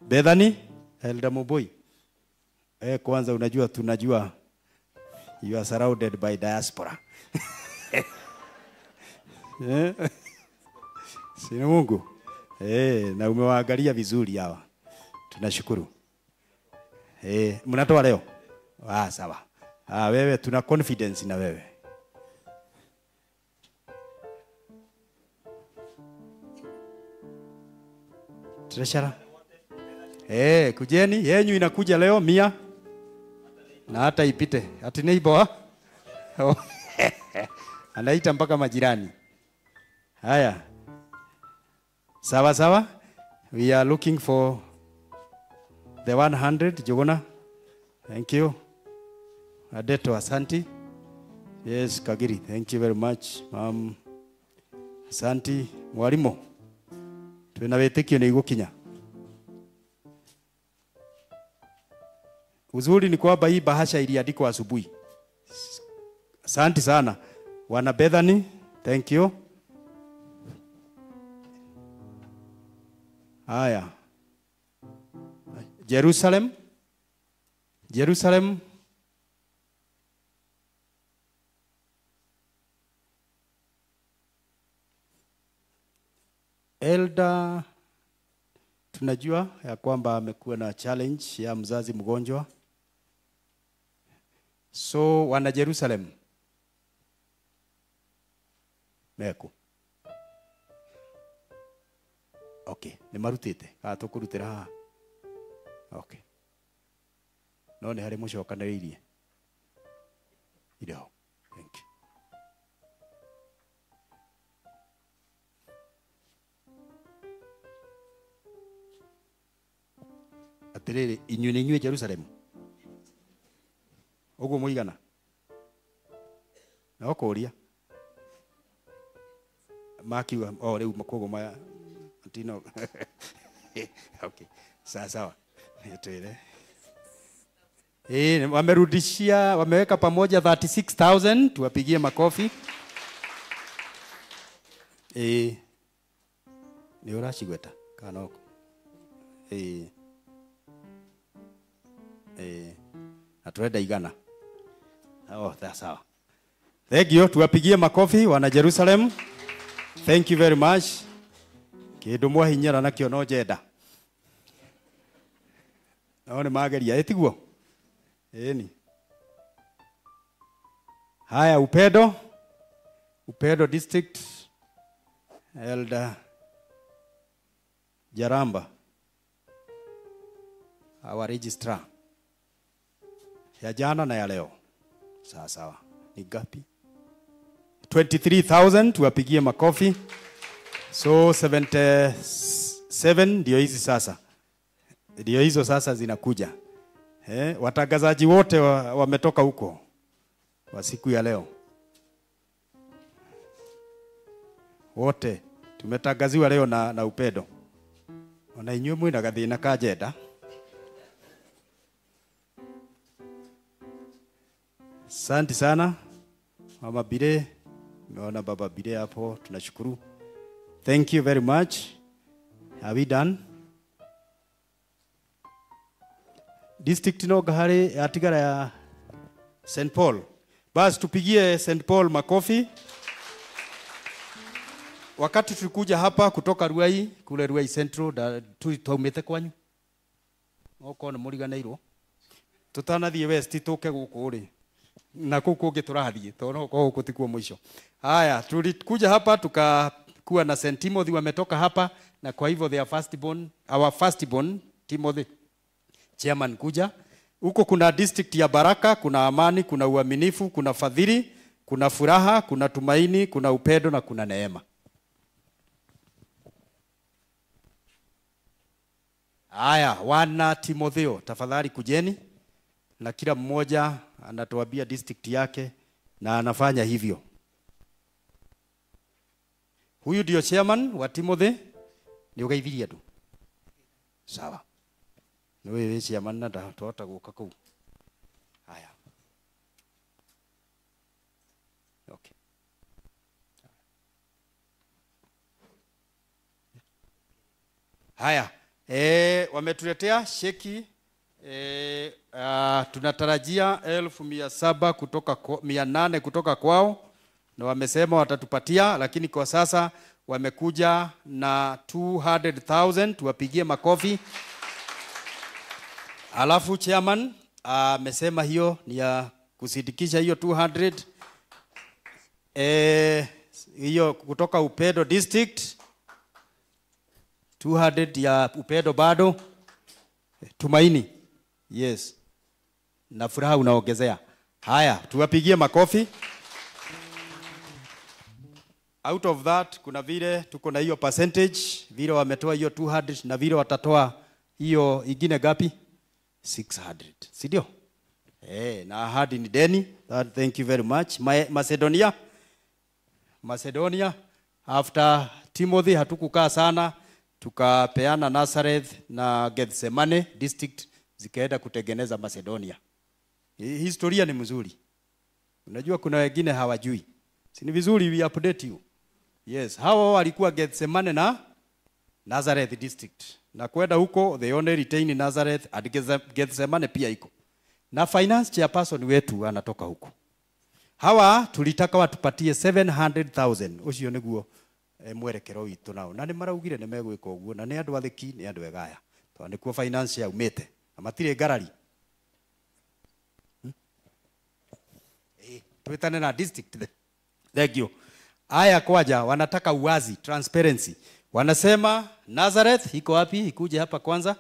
Bethany, Elder Muboi. Kwanza unajua tunajua you are surrounded by diaspora. Sina Mungu. Na umewaangalia vizuri hawa. Tunashukuru. Mnatoa leo? Sawa. Wewe tuna confidence na wewe. Treasurer. Kujeni, yenyu inakuja leo 100. Na hata ipite. Ati neighbor. Anaita mpaka majirani. Haya. Sawa sawa. We are looking for the 100 Jogona. Thank you. Adeto asanti. Yes, Kagiri. Thank you very much. Asanti. Mwalimu. Twina wetekio ni gukinya. Uzuri ni kwamba hii bahasha iliandikwa asubuhi. Asante sana. Wana Bethany, thank you. Haya. Jerusalem. Jerusalem. Elda, tunajua ya kwamba amekuwa na challenge ya mzazi mgonjwa. So wana Jerusalem. Meku. Okay, ni marutite. Tukurutira haha. Okay. No ni hari mucokanĩrĩirie. Irio. Thank you. Atirĩrĩ, inyuĩ nĩ inyuĩ Jerusalem. Ũguo mũigana. No kũria. Makiuga rĩu makogo maya Antino. Okay. Sawa. Nitwele. Wamerudishia, wameweka pamoja 36,000, tuwapigie makofi. Ni urashigweta kanoko. Atureda igana. Oh, that's sawa. Thank you, tuwapigie makofi wana Jerusalem. Thank you very much. Kindu mwahinyara nakio no jenda. Naone mageria etiguo. Eni. Haya Upedo. Upedo district. Elder Jaramba. Our registrar. Ya jana na ya leo. Sawa. Ni gapi? 23,000 tuwapigie makofi. So 77 ndio hizi sasa. Ndio hizo sasa zinakuja. Watangazaji wote wametoka huko wa siku ya leo. Wote tumetangaziwa leo na Upedo. Ona inyuĩ mwĩna gathĩna ka jenda. Asante sana. Mama Bire, naona Baba Bire hapo, tunashukuru. Thank you very much. Are we done? District no gahari atigara ya St. Paul. Basi tupigie St. Paul makofi. Wakati tulikuja hapa kutoka Ruai, kule Ruai Central, tuumete kwanyu. Oko na muriganĩirwo. Tutanathie west tuke guku ri. Na kuku kungi turathie, tono kwa huko tikuwa mwisho. Haya, tulikuja hapa tukakuwa na St. Timothy wametoka hapa na kwa hivyo their firstborn, our firstborn Timothy chairman kuja. Huko kuna district ya baraka, kuna amani, kuna uaminifu, kuna fadhili, kuna furaha, kuna tumaini, kuna upendo na kuna neema. Haya, wana Timotheo, tafadhali kujeni. Na kila mmoja anatuambia district yake na anafanya hivyo. Huyu ndio chairman wa Timothy. Ni ugaithiria tu. Sawa. Ni wewe chairman na tota guka kuu. Haya. Okay. Haya. Wametuletea sheki tunatarajia 1,700 kutoka 800 kutoka kwao na wamesema watatupatia, lakini kwa sasa wamekuja na 200,000, tuwapigie makofi. Alafu chairman amesema hiyo ni ya kusindikisha hiyo 200 hiyo kutoka Upedo district 200 ya Upedo bado tumaini. Yes. Na furaha unaongezea. Haya, tuwapigie makofi. Out of that kuna vile tuko na hiyo percentage, vile wametoa hiyo 200 na vile watatoa hiyo ingine gapi? 600. Si ndio? Na ahadi ni deni. Thank you very much. Macedonia after Timothy hatukukaa sana, tukapeana Nazareth na Gethsemane district zikaenda kutengeneza Macedonia. Historia ni mzuri. Unajua kuna wengine hawajui. Si ni vizuri we update you. Yes, hawa walikuwa Gethsemane na Nazareth district. Na kwenda huko they only retain Nazareth and Gethsemane pia iko. Na finance chairperson wetu anatoka huko. Hawa tulitaka watupatie 700,000 ucio niguo mwerekero witu nao. Na ni maraugire ni megwika uguo na ni andu athiki ni andu egaya. To ni kuo finance yaumite. Na matire ngarari. Tuitane na district. Thank you. Aya kwaja wanataka uwazi, transparency. Wanasema Nazareth iko wapi? Ikuje hapa kwanza.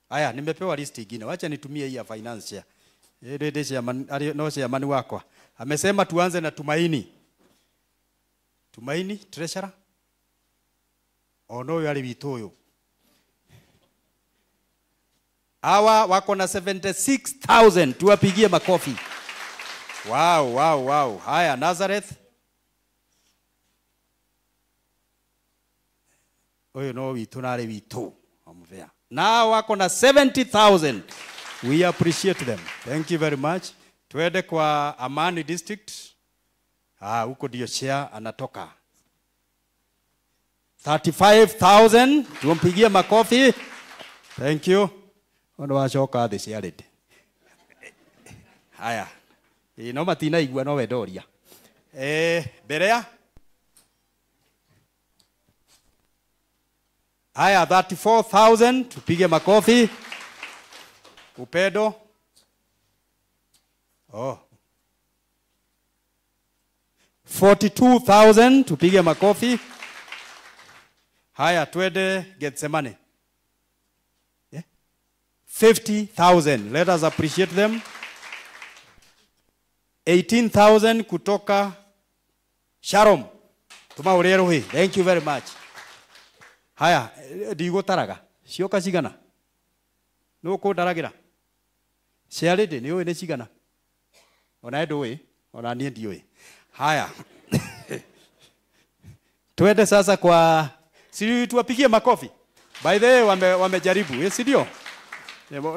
Aya nimepewa list nyingine. Wacha nitumie hii ya finance share. No share mani wako. Amesema tuanze na Tumaini. Tumaini treasurer. Ono yali witoyo. Hawa wako na 76,000 tuwapigie makofi. Wow, wow, wow. Haya Nazareth. Oyo no witu nare witu. Amvea. Now wako na 70,000. We appreciate them. Thank you very much. Tuende kwa Amani district. Huko ndio chair anatoka. 35,000. Tumpigie makofi. Thank you. Ono wachoka the shared. Haya. No matina igua no wedoria. Berea. Haya 34,000 tupige makofi. Upedo. Oh. 42,000 tupige makofi. Haya twende Gethsemane. 50,000. Let us appreciate them. 18,000 kutoka Sharom. Tumaurero hii. Thank you very much. Haya, digo taraga. Sioka cigana. No ko daragira. Ciaride ni oe ne cigana. Ona ndoe, ona nie ndioe. Haya. Twende sasa kwa si tuwapigie makofi. By the way wamejaribu, si ndio?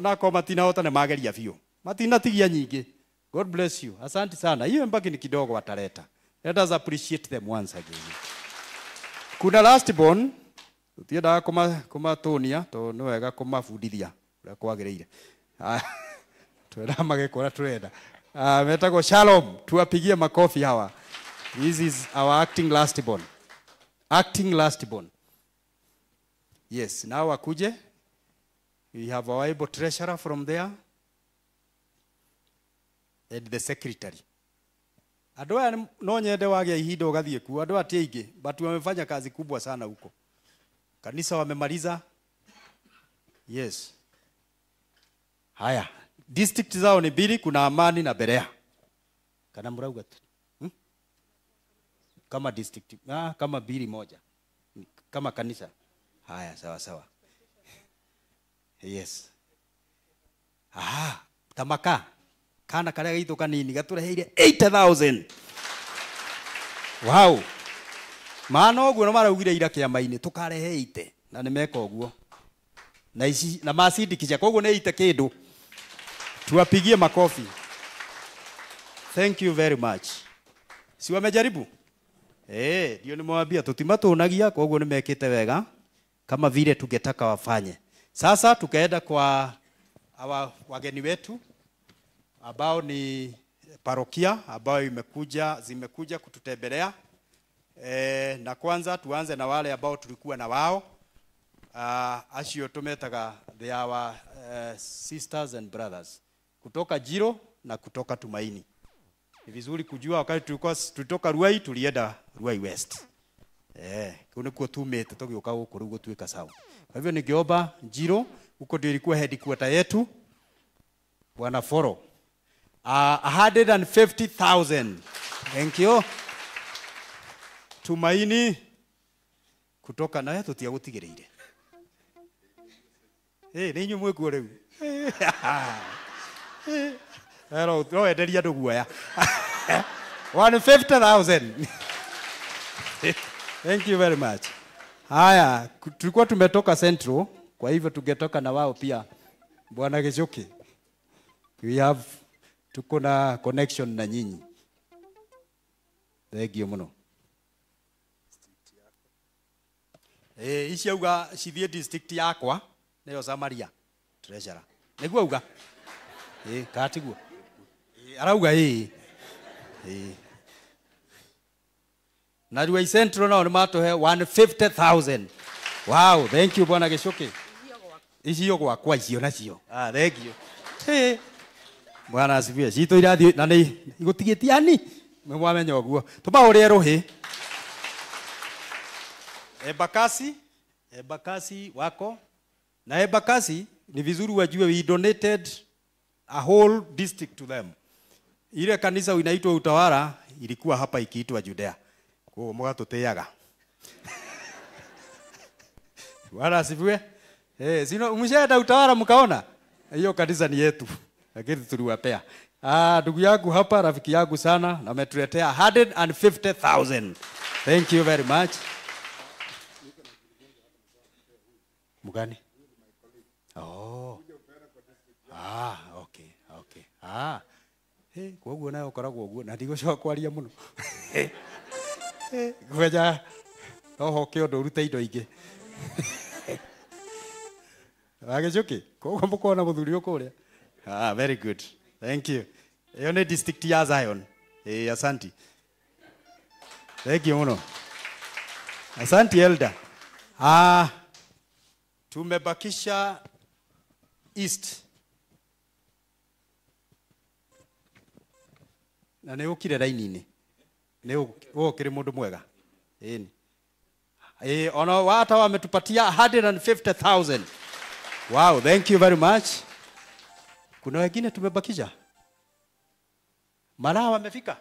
Na kwa matina hota na mageria fio. Matina tigia nyingi. God bless you. Asante sana. Hiyo mbaki ni kidogo wataleta. Let us appreciate them once again. Kuna last born utienda kuma tonia to no wega kumabundithia uria kwagireire. Twenda magekora twenda. Metagwo Shalom. Tuwapigie makofi hawa. This is our acting last born. Acting last born. Yes, now akuje. We have our able treasurer from there. And the secretary. Andũ aya no nyende wagĩa ihinda ũgathiĩ kuo. Andũ ati aingĩ, but wamefanya kazi kubwa sana huko. Kanisa wamemaliza. Yes. Haya. District zao ni mbili, kuna Amani na Berea. Kana mrauga tu. Kama district. Kama mbili moja. Kama kanisa. Haya, sawa sawa. Yes. Tamaka. Kana karia gitu kanini gatureheire 80,000. Wow. Maana oguo no maraugire ira kiama-ini tukarehe 80 na nimeka oguo. Na ici na macindikisha koguo ne 80 kindu. Tuwapigie makofi. Thank you very much. Si wamejaribu? Ndio nimewambia tutimatunagia koguo nimekite wega kama vile tungetaka wafanye. Sasa tukaenda kwa wageni wetu ambao ni parokia ambao zimekuja kututembelea. Na kwanza tuanze na wale ambao tulikuwa na wao. Ashio tumetaga they are our sisters and brothers kutoka Jiro na kutoka Tumaini. Ni vizuri kujua wakati tulitoka Ruai tulienda Ruai West. Kuna kwa tumete tugioka huko rugo tuika sawa. Kwa hivyo ningeomba Jiro huko ndio ilikuwa headquarter yetu. Bwana Foro. 150,000. Thank you. Tumaini kutoka naye tutia gutigireire. Ni nyumwe kuo riu. Hello, no enderia ndu guoya. 150,000. Thank you very much. Haya, tulikuwa tumetoka Central, kwa hivyo tungetoka na wao pia Bwana Gichuki. We have tuko na connection na nyinyi. Thank you muno. Ici auga cithie district yakwa neyo Samaria treasurer. Niguo auga. Katiguo. Arauga na Ruai Central nao nimatohe 150,000. Wow, thank you Bwana Gichuki. Icio gwakwa icio nacio. Thank you. Bwana asifiwe. Cito irathi na nĩ igũtigĩtie ani. Mwamenya ũguo. Tũmaũrĩe rũhĩ. Embakasi wako. Na Embakasi ni vizuri wajue we donated a whole district to them. Ile kanisa inaitwa Utawala ilikuwa hapa ikiitwa Judea. Kwa hiyo mgatuteaga. Bwana asifiwe. Sino mshaenda Utawala mkaona? Hiyo kanisa ni yetu. Lakini tuliwapea. Ndugu yangu hapa rafiki yangu sana na ametuletea 150,000. Thank you very much. Mugani? Oh. Okay. Kwa hiyo nayo koragwo uguo na ndigũcoka kwaria mũno. Gweja ohoke ũndũ ũrute indo ingĩ. Wagichuki, kwa hiyo mkona mũthuri ũkũrĩa. Very good. Thank you. Hiyo ni district ya Zion. Asante. Thank you muno. Asante elder. Tumebakisha East. Na nĩ ũkire raini-inĩ. Nĩ ũkire mũndũ mwega. Ona wata wametupatia 150,000. Wow, thank you very much. Kuna wengine tumebakisha. Mara wamefika.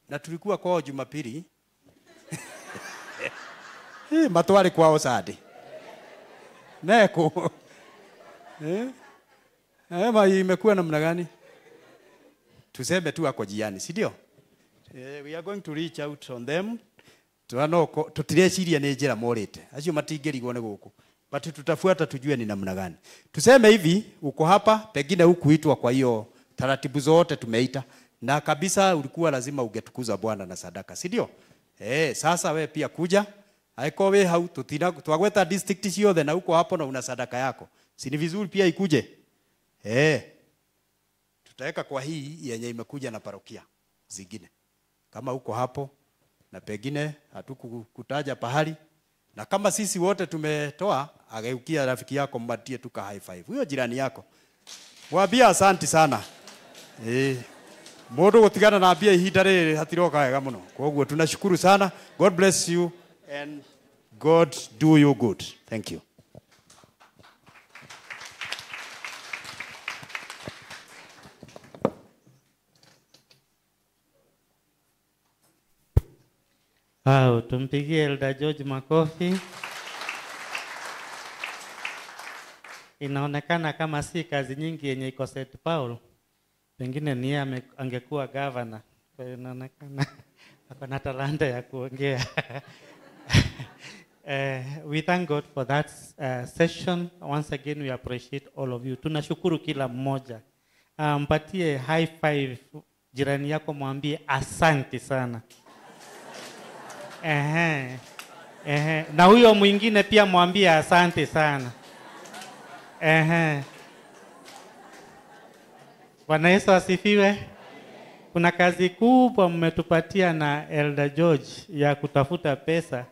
Na tulikuwa kwao Jumapili. Matwari kwao Sadi. Neko. Imekuwa namna gani? Tuseme tu wako jiani, si ndio? We are going to reach out on them. Tutireciria nĩ njĩra morĩte. Acio matingĩrigwo nĩ gũkũ. But tutafuata tujue ni namna gani. Tuseme hivi, uko hapa, pengine hukuitwa kwa hiyo taratibu zote tumeita. Na kabisa ulikuwa lazima ungetukuza Bwana na sadaka, si ndio? Sasa we pia kuja. Haiko we hau twagweta district ciothe na uko hapo na una sadaka yako. Si ni vizuri pia ikuje? Tutaweka kwa hii yenye imekuja na parokia zingine. Kama uko hapo na pengine hatukukutaja pahali na kama sisi wote tumetoa, ageukia rafiki yako mbatie tuka high five. Huyo jirani yako. Mwambie asante sana. Mundu gutigana na mbia ihinda riri hatiroka wega muno. Kwa hivyo tunashukuru sana. God bless you and God do you good. Thank you. Tumpigie Elder George makofi. Inaonekana kama si kazi nyingi yenye iko St. Paul. Pengine ni yeye angekuwa governor. Kwa hiyo inaonekana akona talanta ya kuongea. We thank God for that session. Once again we appreciate all of you. Tunashukuru kila mmoja. Mpatie high five jirani yako, mwambie asante sana. Na huyo mwingine pia mwambie asante sana. Bwana Yesu asifiwe. Kuna kazi kubwa mmetupatia na Elder George ya kutafuta pesa.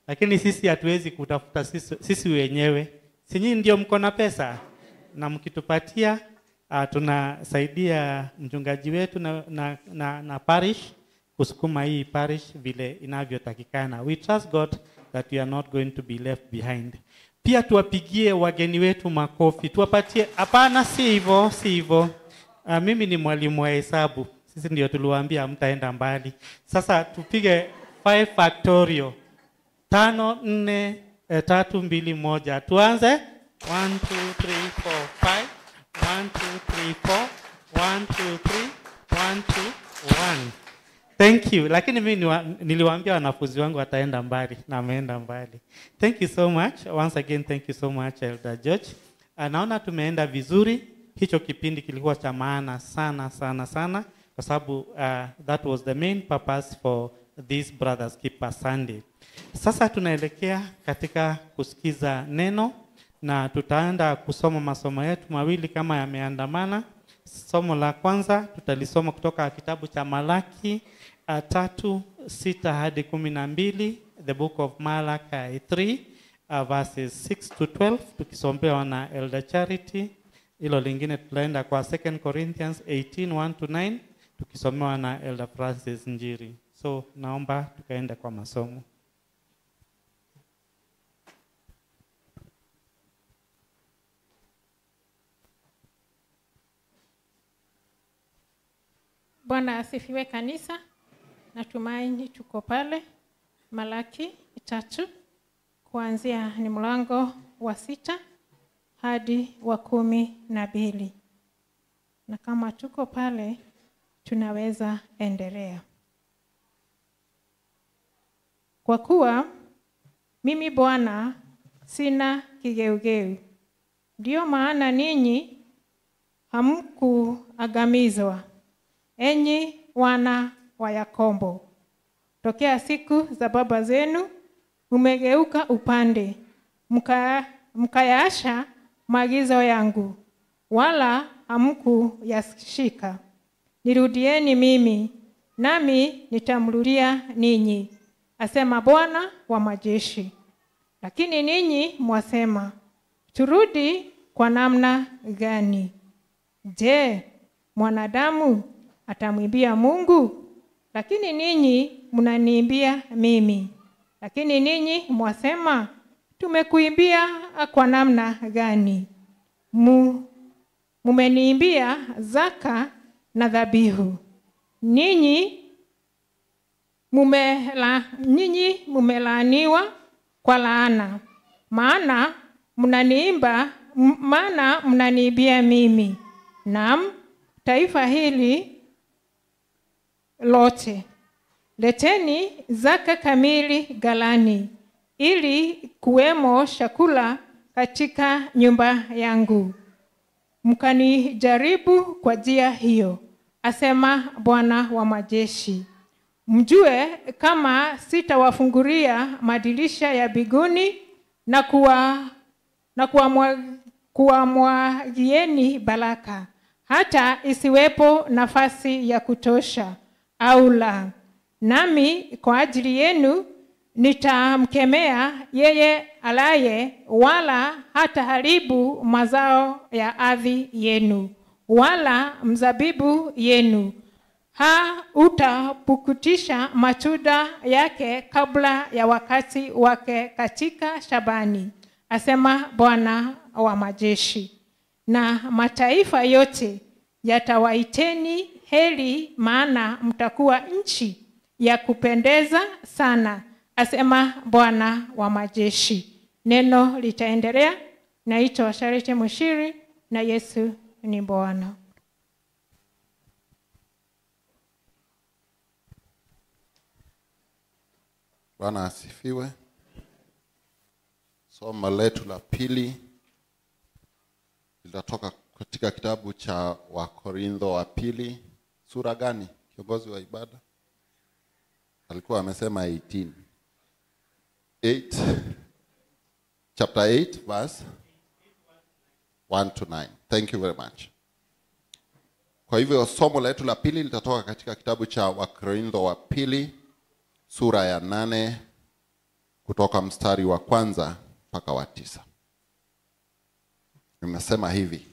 Lakini sisi hatuwezi kutafuta sisi wenyewe. Si nyinyi ndio mko na pesa? Na mkitupatia tunasaidia mchungaji wetu na parish kusukuma hii parish vile inavyotakikana. We trust God that we are not going to be left behind. Pia tuwapigie wageni wetu makofi. Tuwapatie, hapana si hivyo. Mimi ni mwalimu wa hesabu. Sisi ndio tuliwaambia hamtaenda mbali. Sasa tupige 5 factorial. 5 4 3 2 1. Tuanze 1 2 3 4 5 1 2 3 4 1 2 3 1 2 1. Thank you. Lakini mimi niliwaambia wanafunzi wangu wataenda mbali na ameenda mbali. Thank you so much. Once again, thank you so much, Elder George. Naona tumeenda vizuri. Hicho kipindi kilikuwa cha maana sana sana sana, kwa sababu that was the main purpose for this Brothers Keeper Sunday. Sasa tunaelekea katika kusikiza neno, na tutaenda kusoma masomo yetu mawili kama yameandamana. Somo la kwanza tutalisoma kutoka kitabu cha Malaki 3:6 hadi 12, the book of Malachi 3 verses 6 to 12, tukisombewa na Elder Charity. Hilo lingine tutaenda kwa 2 Corinthians 18:1 to 9, tukisomewa na Elder Francis Njiri. So naomba tukaenda kwa masomo. Bwana asifiwe kanisa. Natumaini tuko pale. Malaki 3 kuanzia ni mlango wa 6 hadi wa 12. Na kama tuko pale tunaweza endelea. Kwa kuwa mimi Bwana sina kigeugeu, ndio maana ninyi hamkuangamizwa, enyi wana wa Yakobo. Tokea siku za baba zenu umegeuka upande, mkayaasha maagizo yangu, wala hamkuyashika. Nirudieni mimi, nami nitamrudia ninyi, asema Bwana wa majeshi. Lakini ninyi mwasema, turudi kwa namna gani? Je, mwanadamu atamwimbia Mungu? Lakini ninyi mnaniimbia mimi. Lakini ninyi mwasema, tumekuimbia kwa namna gani? Mumeniimbia zaka na dhabihu. Ninyi mumelaaniwa kwa laana, maana mnaniimbia mimi. Naam, taifa hili lote, leteni zaka kamili ghalani, ili kuwemo chakula katika nyumba yangu. Mkanijaribu kwa njia hiyo, asema Bwana wa majeshi. Mjue kama sitawafungulia madirisha ya mbinguni na kuwamwagieni baraka, hata isiwepo nafasi ya kutosha au la. Nami kwa ajili yenu nitamkemea yeye alaye, wala hataharibu mazao ya ardhi yenu, wala mzabibu yenu. Utapukutisha matunda yake kabla ya wakati wake katika Shabani, asema Bwana wa majeshi. Na mataifa yote yatawaiteni heri, maana mtakuwa nchi ya kupendeza sana, asema Bwana wa majeshi. Neno litaendelea. Naitwa Charity Mushiri, na Yesu ni Bwana. Bwana asifiwe. Somo letu la pili litatoka katika kitabu cha Wakorintho wa pili. Sura gani? Kiongozi wa ibada alikuwa amesema 18. Chapter 8 verse 1 to 9. Thank you very much. Kwa hivyo somo letu la pili litatoka katika kitabu cha Wakorintho wa pili sura ya 8 kutoka mstari wa 1 mpaka wa 9. Nimesema hivi: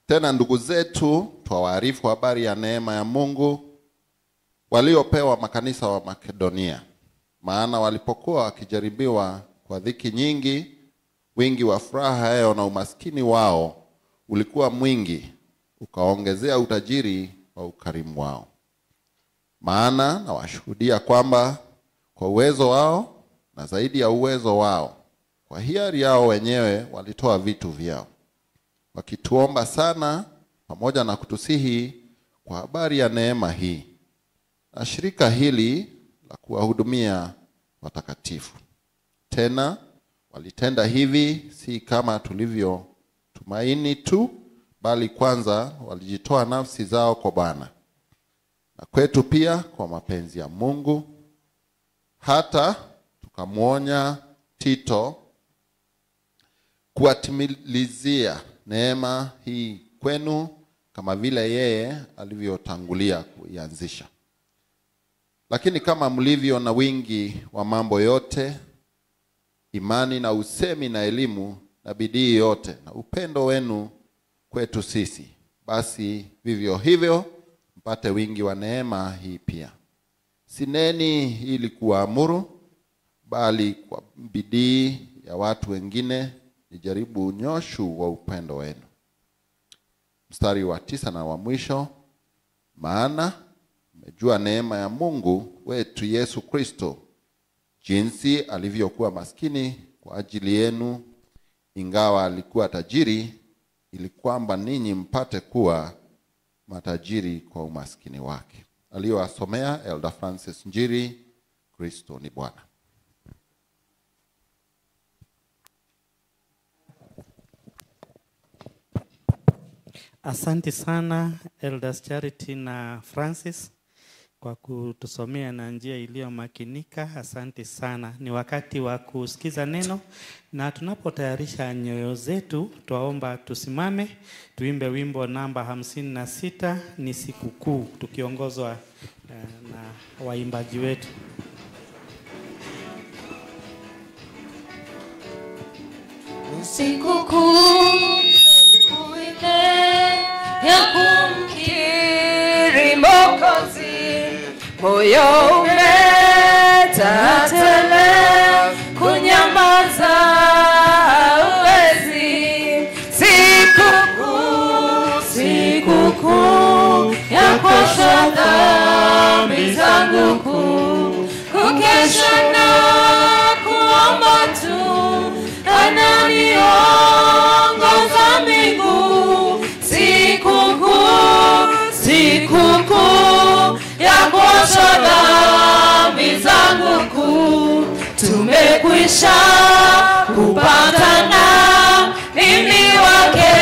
tena ndugu zetu, twawaarifu habari ya neema ya Mungu waliopewa makanisa wa Makedonia. Maana walipokuwa wakijaribiwa kwa dhiki nyingi, wingi wa furaha yao na umaskini wao ulikuwa mwingi, ukaongezea utajiri wa ukarimu wao. Maana na washuhudia kwamba kwa uwezo wao na zaidi ya uwezo wao, kwa hiari yao wenyewe walitoa vitu vyao, wakituomba sana pamoja na kutusihi kwa habari ya neema hii na shirika hili la kuwahudumia watakatifu. Tena walitenda hivi si kama tumaini tu, bali kwanza walijitoa nafsi zao kwa Bwana, na kwetu pia kwa mapenzi ya Mungu. Hata tukamwonya Tito kuwatimilizia neema hii kwenu, kama vile yeye alivyotangulia kuianzisha. Lakini kama mlivyo na wingi wa mambo yote, imani na usemi na elimu na bidii yote na upendo wenu kwetu sisi, basi vivyo hivyo mpate wingi wa neema hii pia. Sineni ili kuamuru, bali kwa bidii ya watu wengine nijaribu unyoshu wa upendo wenu. Mstari wa 9 na wa mwisho, maana mmejua neema ya Mungu wetu Yesu Kristo, jinsi alivyokuwa maskini kwa ajili yenu, ingawa alikuwa tajiri, ili kwamba ninyi mpate kuwa matajiri kwa umaskini wake. Aliyowasomea Elder Francis Njiri. Kristo ni Bwana. Asante sana Elders Charity na Francis kwa kutusomea na njia iliyomakinika. Asante sana. Ni wakati wa kusikiza neno, na tunapotayarisha nyoyo zetu, tuomba tusimame, tuimbe wimbo namba 56, ni sikukuu, tukiongozwa na waimbaji wetu. Sikukuu, siku ile ya kumkiri Mwokozi, moyo umejaa tele, kunyamaza huwezi. Sikukuu, sikukuu ya kuosha dhambi zangu kuu, kukesha na kuomba tu, ananiongoza miguu. Sikukuu, sikukuu ya kuosha dhambi zangu kuu, tumekwisha kupatana, mimi wake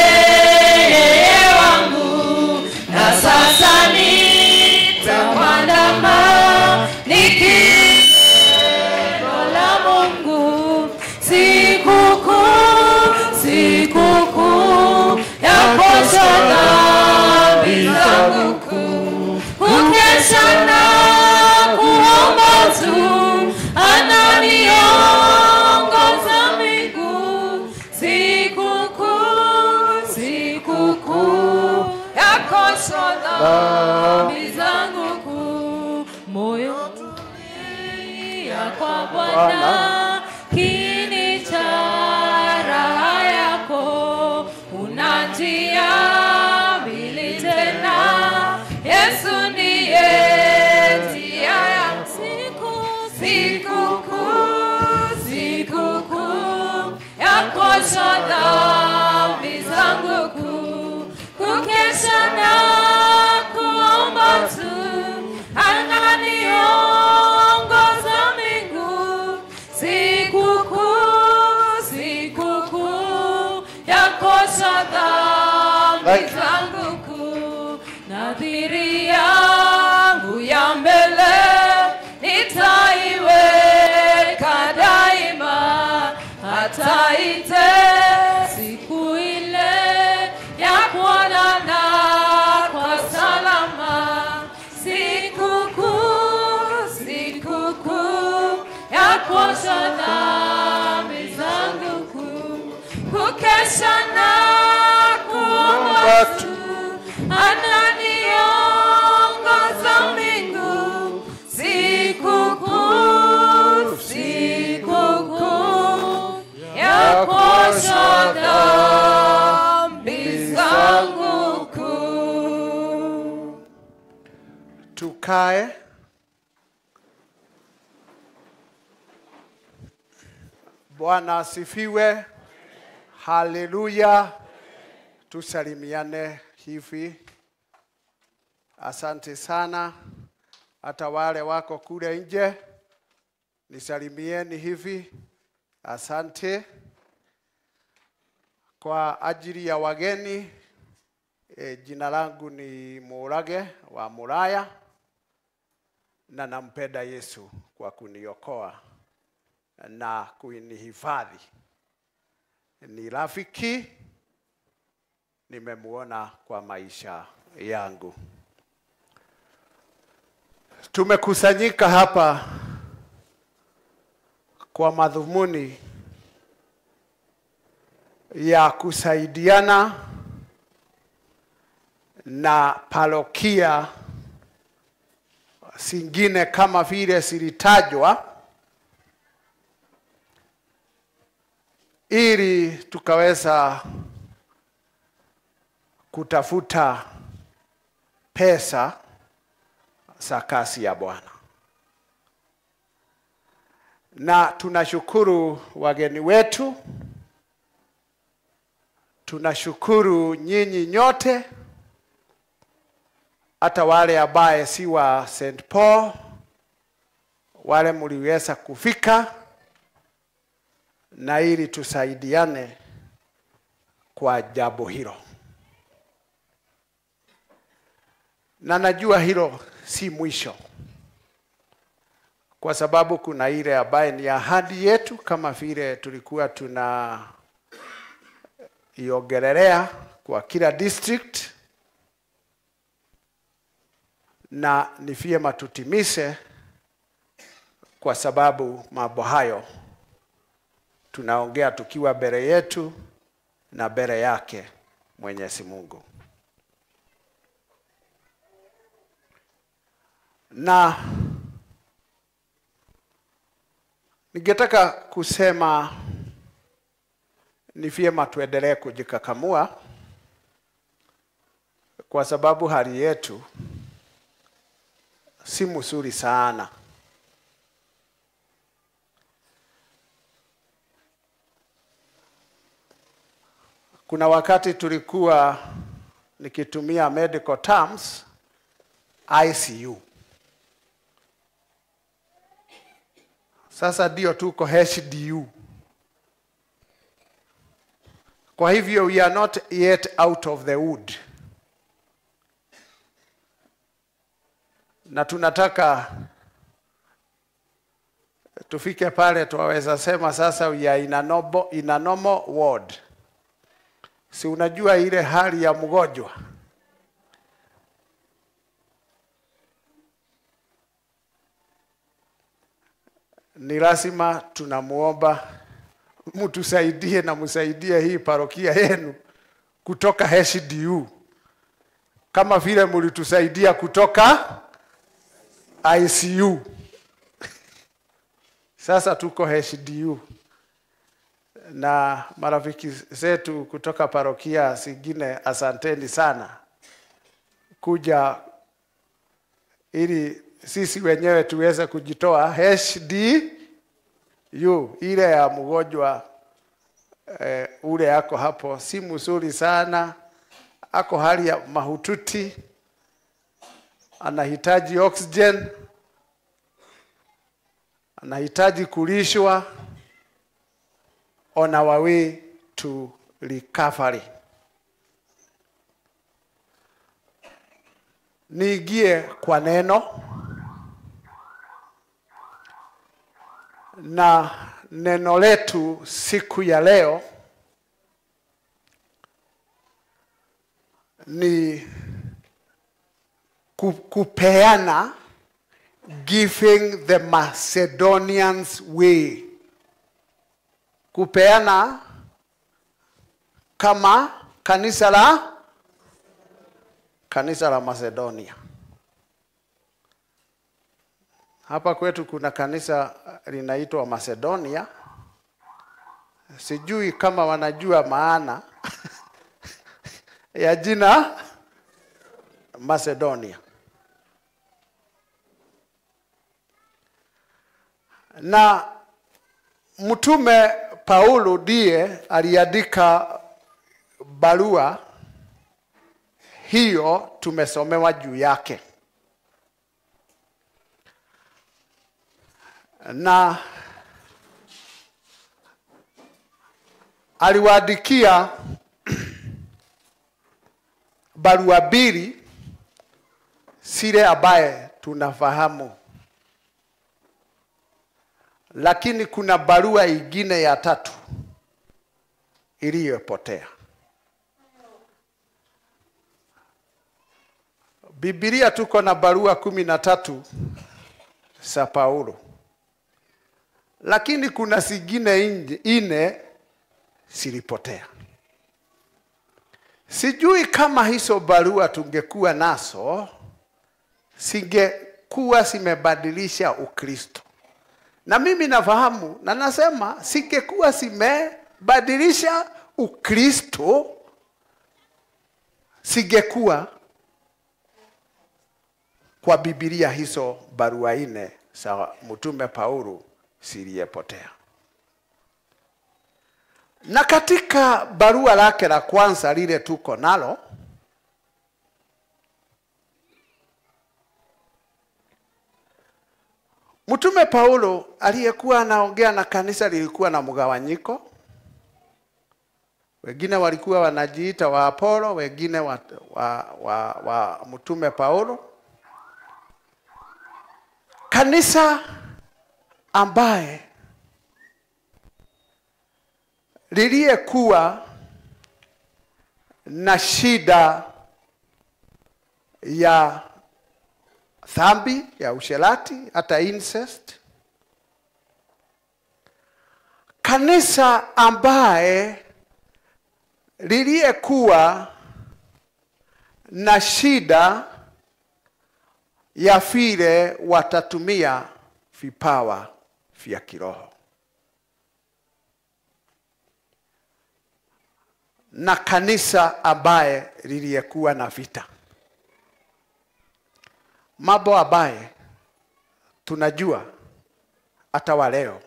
yeye wangu, na sasa nitamwandama nikipendo la Mungu. Sikukuu, sikukuu ya kuosha dhambi zangu kuu, kukesha na kuomba tu, ananiongoza miguu. Sikukuu, sikukuu ya kuosha dhambi zangu kuu, moyo tulia kwa Bwana, kini cha raha yako, unatia mbili tena, Yesu ndiye njia ya sikukuu, sikukuu ya kuosha dhambi zangu kuu, kukesha na kuomba tu, ananiongoza miguu. Sikukuu, sikukuu ya kuosha dhambi zangu kuu, nadhiri yangu ya mbele nitaiweka daima, hata ite siku ile ya kuonana kwa salama. Sikukuu, sikukuu ya kuosha dhambi zangu kuu, kukesha na kuomba tu, ananiongoza mbingu. Sikukuu, sikukuu ya kuosha dhambi zangu kuu. Tukae. Bwana asifiwe. Haleluya. Tusalimiane hivi. Asante sana. Hata wale wako kule nje, nisalimieni hivi. Asante. Kwa ajili ya wageni, jina langu ni Murage wa Muraya na nampenda Yesu kwa kuniokoa na kunihifadhi. Ni rafiki, nimemuona kwa maisha yangu. Tumekusanyika hapa kwa madhumuni ya kusaidiana na parokia zingine kama vile zilitajwa, ili tukaweza kutafuta pesa za kazi ya Bwana. Na tunashukuru wageni wetu, tunashukuru nyinyi nyote, hata wale ambaye si wa St. Paul, wale mliweza kufika, na ili tusaidiane kwa jambo hilo. Na najua hilo si mwisho, kwa sababu kuna ile ambaye ni ahadi yetu, kama vile tulikuwa iongelelea kwa kila district, na ni vyema tutimize, kwa sababu mambo hayo tunaongea tukiwa mbele yetu na mbele yake Mwenyezi Mungu. Na ningetaka kusema ni vyema tuendelee kujikakamua, kwa sababu hali yetu si mzuri sana. Kuna wakati tulikuwa nikitumia medical terms ICU. Sasa ndio tuko HDU. Kwa hivyo we are not yet out of the wood. Na tunataka tufike pale tuwaweza sema sasa we are in a normal ward. Si unajua ile hali ya mgonjwa, ni lazima tunamuomba mtusaidie na msaidie hii parokia yenu kutoka HDU, kama vile mlitusaidia kutoka ICU. Sasa tuko HDU, na marafiki zetu kutoka parokia zingine, asanteni sana kuja ili sisi wenyewe tuweze kujitoa HDU, ile ya mgonjwa ule yako hapo si mzuri sana, ako hali ya mahututi, anahitaji oxygen, anahitaji kulishwa, on our way to recovery. Niingie kwa neno, na neno letu siku ya leo ni kupeana, giving the Macedonians way. Kupeana kama kanisa la Macedonia. Hapa kwetu kuna kanisa linaitwa Macedonia. Sijui kama wanajua maana ya jina Macedonia. Na mtume Paulo ndiye aliandika barua hiyo tumesomewa juu yake. Na aliwaandikia barua mbili zile ambaye tunafahamu, lakini kuna barua ingine ya tatu iliyopotea. Biblia tuko na barua 13 za Paulo, lakini kuna zingine ine zilipotea. Sijui kama hizo barua tungekuwa nazo singekuwa zimebadilisha Ukristo. Na mimi nafahamu na nasema singekuwa zimebadilisha Ukristo, singekuwa kwa Biblia hizo barua ine za mtume Paulo ziliyepotea. Na katika barua lake la kwanza lile tuko nalo, mtume Paulo aliyekuwa anaongea na kanisa lilikuwa na mgawanyiko. Wengine walikuwa wanajiita wa Apolo, wengine wa mtume Paulo. Kanisa ambaye liliyekuwa na shida ya dhambi ya usherati, hata incest. Kanisa ambaye liliyekuwa na shida ya vile watatumia vipawa vya kiroho. Na kanisa ambaye liliyekuwa na vita. Mambo ambaye tunajua hata wa leo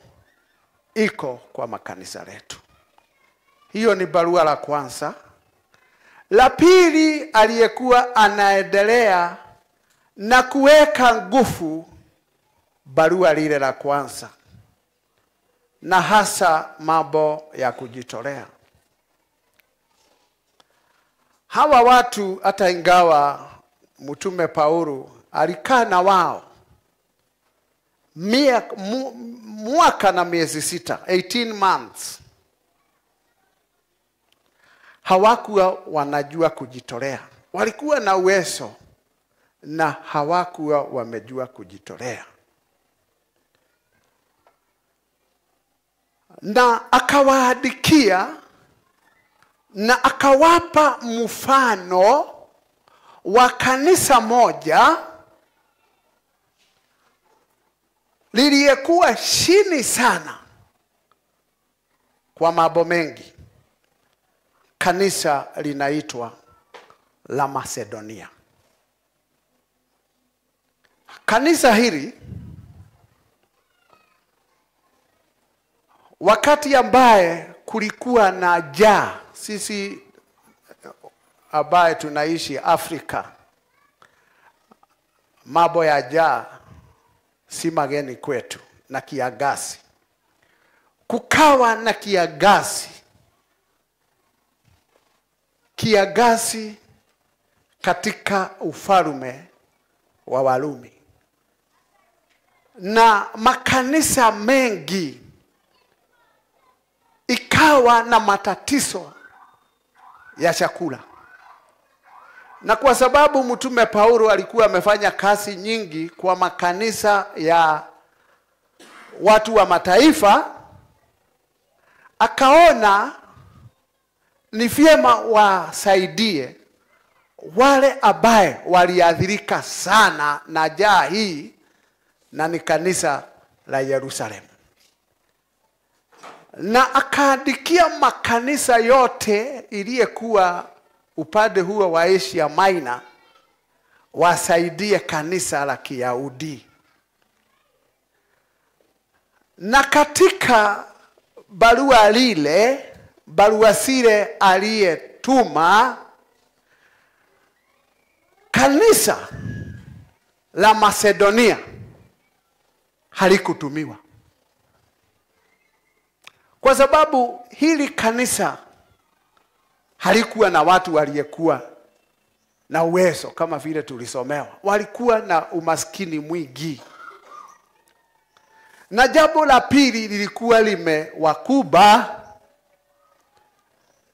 iko kwa makanisa letu. Hiyo ni barua la kwanza. La pili, aliyekuwa anaendelea na kuweka nguvu barua lile la kwanza, na hasa mambo ya kujitolea. Hawa watu hata ingawa mtume Paulo alikaa na wao mwaka na miezi 6, 18 months, hawakuwa wanajua kujitolea. Walikuwa na uwezo na hawakuwa wamejua kujitolea. Na akawaandikia na akawapa mfano wa kanisa moja liliyekuwa chini sana kwa mambo mengi. Kanisa linaitwa la Macedonia. Kanisa hili wakati ambaye kulikuwa na njaa, sisi ambaye tunaishi Afrika, mambo ya njaa si mageni kwetu, na kiangazi. Kukawa na kiangazi. Kiangazi katika ufalme wa Warumi. Na makanisa mengi ikawa na matatizo ya chakula. Na kwa sababu mtume Paulo alikuwa amefanya kazi nyingi kwa makanisa ya watu wa mataifa, akaona ni vyema wasaidie wale ambaye waliathirika sana na njaa hii, na ni kanisa la Yerusalemu. Na akaandikia makanisa yote iliyekuwa upande huo wa Asia Minor wasaidie kanisa la Kiyahudi. Na katika barua lile, barua zile aliyetuma, kanisa la Macedonia halikutumiwa. Kwa sababu hili kanisa halikuwa na watu waliyekuwa na uwezo kama vile tulisomewa. Walikuwa na umaskini mwingi. Na jambo la pili lilikuwa limewakuba,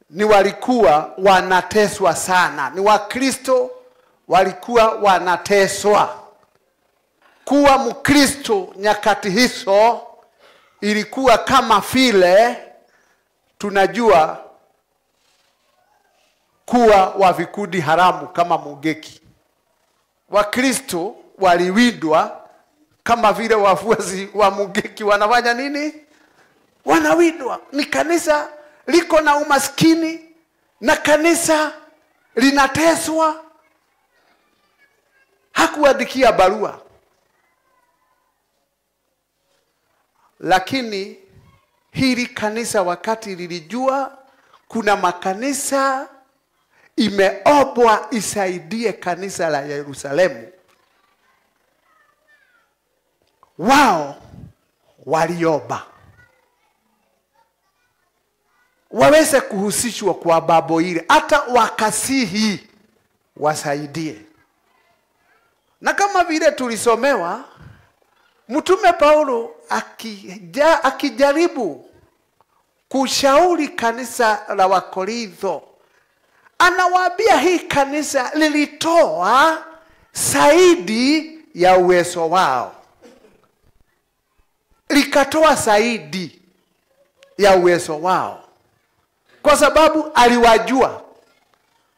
ni walikuwa wanateswa sana. Ni Wakristo walikuwa wanateswa. Kuwa Mkristo nyakati hizo ilikuwa kama vile tunajua kuwa wa vikundi haramu kama Mugeki. Wakristo waliwindwa kama vile wafuasi wa Mugeki wanafanya nini? Wanawindwa. Ni kanisa liko na umaskini na kanisa linateswa. Hakuandikia barua. Lakini hili kanisa wakati lilijua kuna makanisa imeombwa isaidie kanisa la Yerusalemu, wao waliomba waweze kuhusishwa kwa babo ile, hata wakasihi wasaidie. Na kama vile tulisomewa, Mtume Paulo akijaribu kushauri kanisa la Wakorintho, anawaambia hii kanisa lilitoa zaidi ya uwezo wao. Likatoa zaidi ya uwezo wao. Kwa sababu aliwajua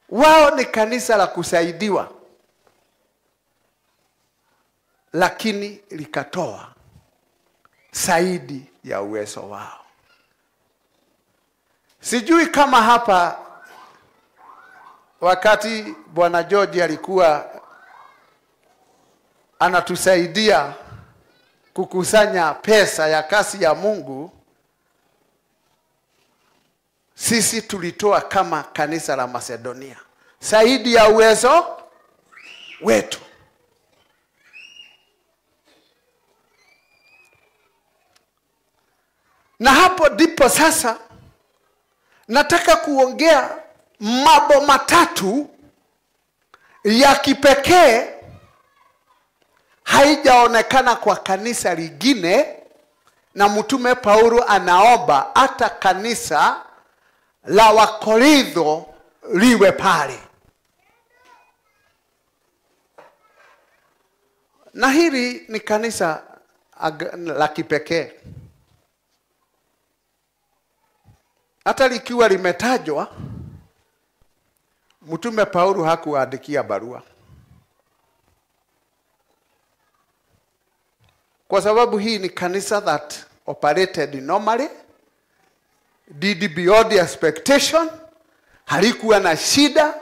wao ni kanisa la kusaidiwa. Lakini likatoa zaidi ya uwezo wao. Sijui kama hapa wakati Bwana George alikuwa anatusaidia kukusanya pesa ya kazi ya Mungu, sisi tulitoa kama kanisa la Macedonia zaidi ya uwezo wetu. Na hapo ndipo sasa nataka kuongea mambo matatu ya kipekee haijaonekana kwa kanisa lingine, na Mtume Paulo anaomba hata kanisa la Wakorintho liwe pale. Na hili ni kanisa la kipekee. Hata likiwa limetajwa, Mtume Paulo hakuandikia barua. Kwa sababu hii ni kanisa that operated normally, did beyond expectation, halikuwa na shida.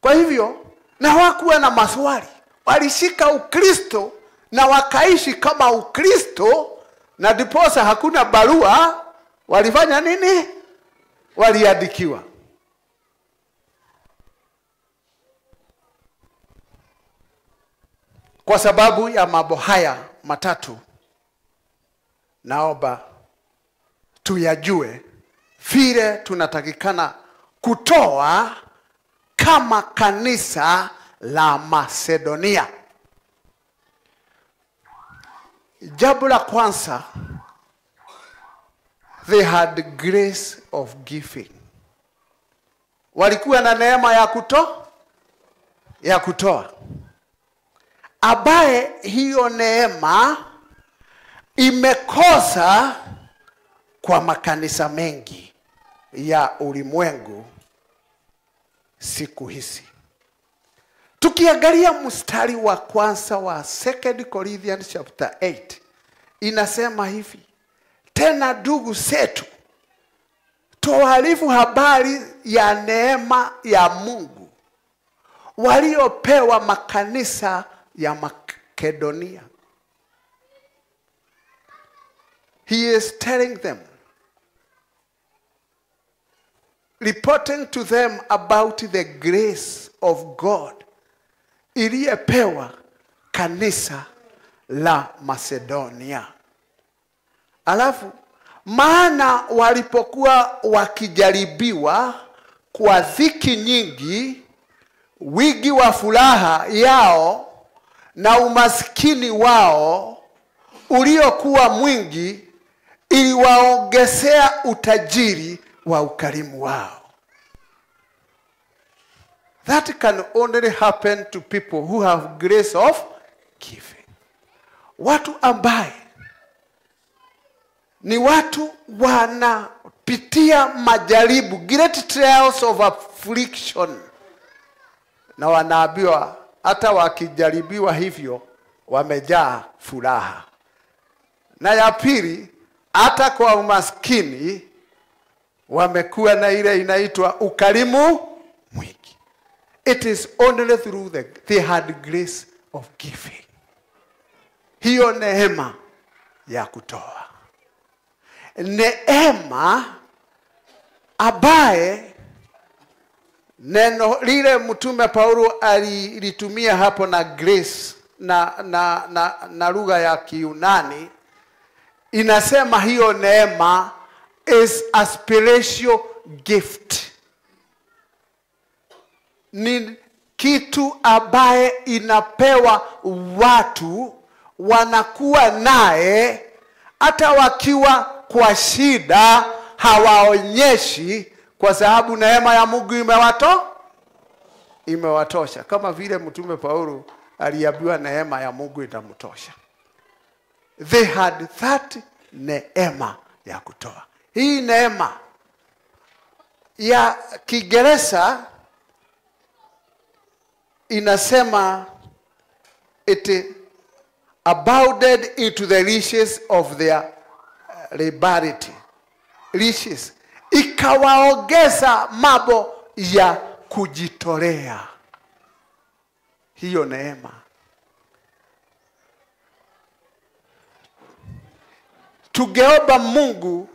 Kwa hivyo, na hawakuwa na maswali. Walishika Ukristo na wakaishi kama Ukristo, na diposa hakuna barua. Walifanya nini? Waliandikiwa. Kwa sababu ya mambo haya matatu, naomba tuyajue vile tunatakikana kutoa kama kanisa la Macedonia. Jambo la kwanza, they had grace of giving. Walikuwa na neema ya kutoa. Ambaye hiyo neema imekosa kwa makanisa mengi ya ulimwengu siku hizi. Tukiangalia mstari wa kwanza wa 2 Corinthians chapter 8, inasema hivi: tena ndugu zetu, tuwaarifu habari ya neema ya Mungu waliopewa makanisa ya Makedonia. He is telling them, reporting to them about the grace of God iliyepewa kanisa la Macedonia. Alafu Maana walipokuwa wakijaribiwa kwa dhiki nyingi, wingi wa furaha yao na umaskini wao uliokuwa mwingi iliwaongezea utajiri wa ukarimu wao. That can only happen to people who have grace of giving. Watu ambaye ni watu wanapitia majaribu, great trials of affliction, na wanaambiwa hata wakijaribiwa hivyo wamejaa furaha. Na ya pili, hata kwa umaskini wamekuwa na ile inaitwa ukarimu mwingi. It is only through they had grace of giving. Hiyo neema ya kutoa. Neema ambaye neno lile mtume Paulo alitumia hapo na grace na lugha ya Kiyunani inasema hiyo neema is a spiritual gift. Ni kitu ambaye inapewa watu wanakuwa naye hata wakiwa kwa shida hawaonyeshi, kwa sababu neema ya Mungu imewatosha. Kama vile mtume Paulo aliambiwa neema ya Mungu itamtosha. They had that neema ya kutoa. Hii neema ya Kiingereza inasema it abounded into the riches of their liberty. Riches. Ikawaongeza mambo ya kujitolea. Hiyo neema. Tungeomba Mungu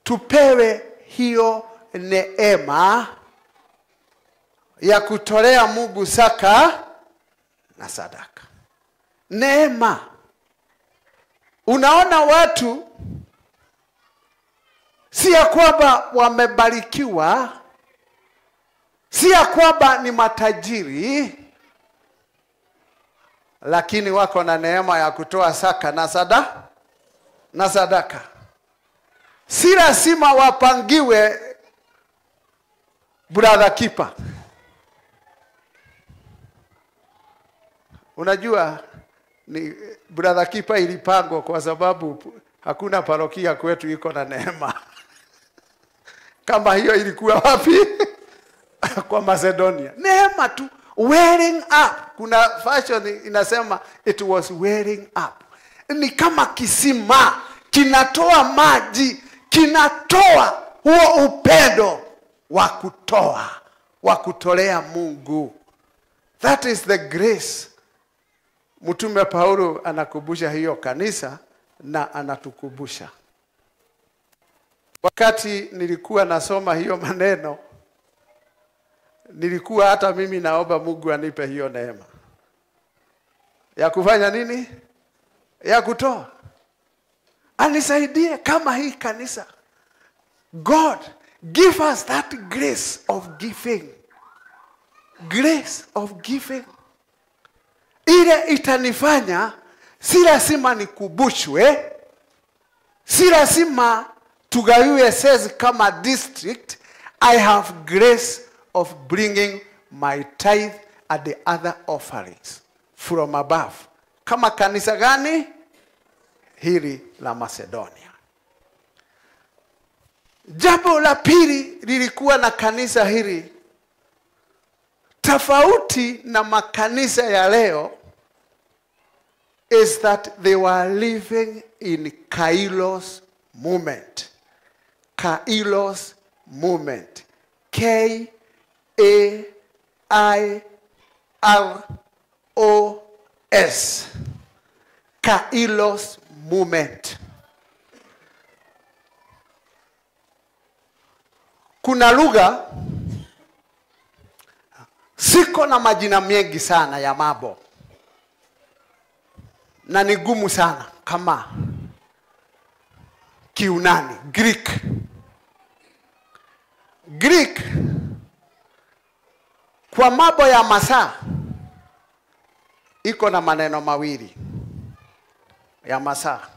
tupewe hiyo neema ya kutolea Mungu zaka na sadaka. Neema. Unaona watu si ya kwamba wamebarikiwa, si ya kwamba ni matajiri, lakini wako na neema ya kutoa zaka na sadaka. Si lazima wapangiwe brother keeper. Unajua ni brother keeper ilipangwa kwa sababu hakuna parokia kwetu iko na neema. Kama hiyo ilikuwa wapi? Kwa Macedonia. Neema tu, wearing up. Kuna fashion inasema it was wearing up. Ni kama kisima kinatoa maji, kinatoa huo upendo wa kutoa, wa kutolea Mungu. That is the grace. Mtume Paulo anakumbusha hiyo kanisa na anatukumbusha. Wakati nilikuwa nasoma hiyo maneno, nilikuwa hata mimi naomba Mungu anipe hiyo neema. Ya kufanya nini? Ya kutoa. Anisaidie kama hii kanisa. God, give us that grace of giving. Grace of giving. Ile itanifanya si lazima nikubushwe, si lazima tugawiwe sezi kama district. I have grace of bringing my tithe and the other offerings from above. Kama kanisa gani? Hili la Macedonia. Jambo la pili lilikuwa na kanisa hili tofauti na makanisa ya leo is that they were living in Kairos movement. Kairos movement. K-A-I-R-O-S. Kairos movement. Kuna lugha siko na majina mengi sana ya mambo na ni gumu sana kama Kiunani, Greek. Greek kwa mambo ya masaa iko na maneno mawili ya masaa.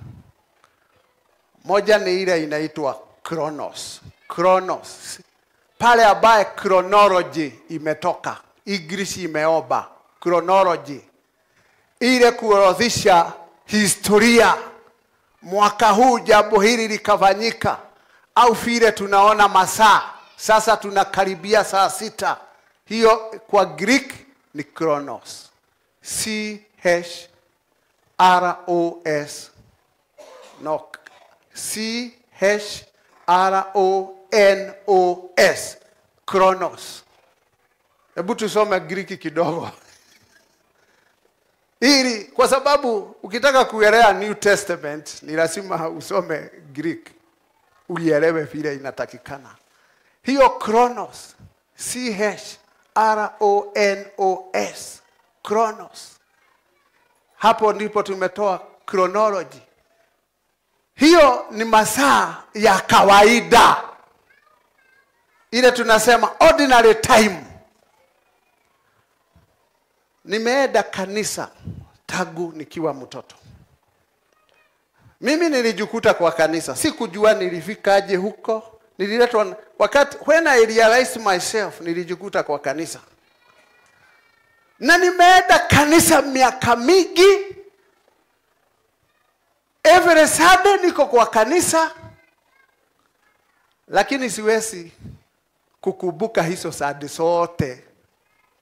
Moja ni ile inaitwa chronos. Chronos. Pale ambaye chronology imetoka. English imeoba. Chronology. Ile kuorodhisha historia. Mwaka huu jambo hili likafanyika. Au vile tunaona masaa. Sasa tunakaribia saa 6. Hiyo kwa Greek ni chronos. C-H-R-O-S. No. C-H-R-O-N-O-S. Chronos. Hebu tusome Greek kidogo. Ili kwa sababu ukitaka kuelewa New Testament ni lazima usome Greek. Uielewe vile inatakikana. Hiyo chronos. C-H-R-O-N-O-S. Chronos. Hapo ndipo tumetoa chronology. Hiyo ni masaa ya kawaida. Ile tunasema ordinary time. Nimeenda kanisa tangu nikiwa mtoto. Mimi nilijikuta kwa kanisa. Sikujua nilifikaje huko. Nililetwa wakati when I realized myself nilijikuta kwa kanisa. Na nimeenda kanisa miaka mingi. Every Sunday niko kwa kanisa. Lakini siwezi kukumbuka hizo Sunday zote.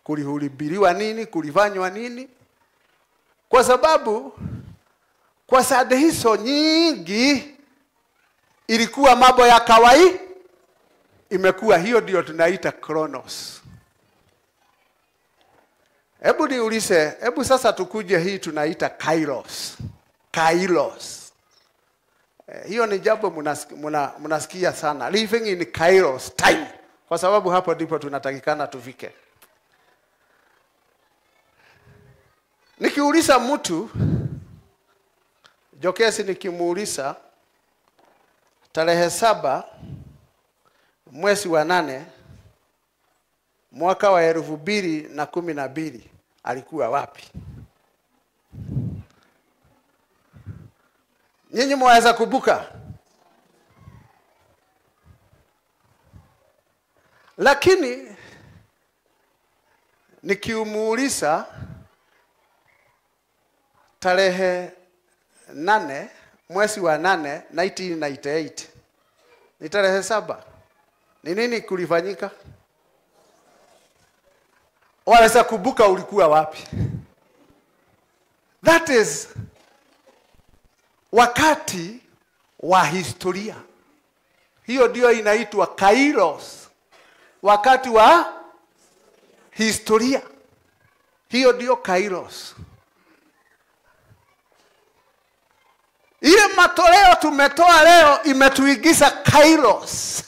Kulihubiriwa nini, kulifanywa nini? Kwa sababu kwa Sunday hizo nyingi ilikuwa mambo ya kawaida. Imekuwa hiyo ndio tunaita chronos. Hebu niulize, hebu sasa tukuje hii tunaita kairos. Kairos. Hiyo ni jambo mnasikia sana. Living in kairos time. Kwa sababu hapo ndipo tunatakikana tufike. Nikiuliza mtu, Jokesi nikimuuliza, tarehe 7 mwezi wa 8 mwaka wa 2012 alikuwa wapi? Nyinyi mwaweza kubuka? Lakini nikimuuliza tarehe 8 mwezi wa 8 1998 ni tarehe 7. Ni nini kulifanyika? Waweza kubuka ulikuwa wapi? That is wakati wa historia. Hiyo ndio inaitwa kairos. Wakati wa historia. Hiyo ndio kairos. Ile matoleo tumetoa leo imetuigiza kairos.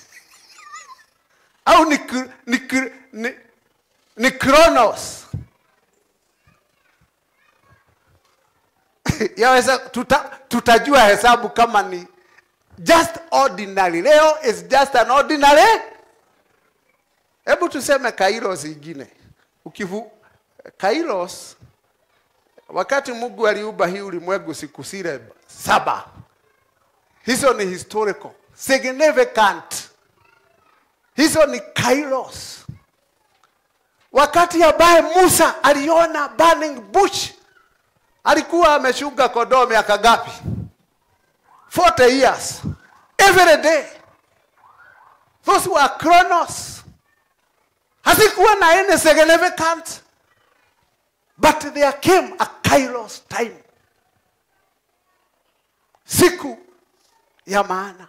Au ni chronos. Yaweza tutajua hesabu kama ni just ordinary. Leo is just an ordinary. Hebu tuseme kairos ingine. Kairos wakati Mungu aliumba hii ulimwengu siku 7. Hizo ni historical, significant. Hizo ni kairos. Wakati ambaye Musa aliona burning bush, alikuwa ameshunga kondoo miaka ngapi? 40 years. Every day. Those were chronos. Hasikuwa na any significant. But there came a kairos time. Siku ya maana.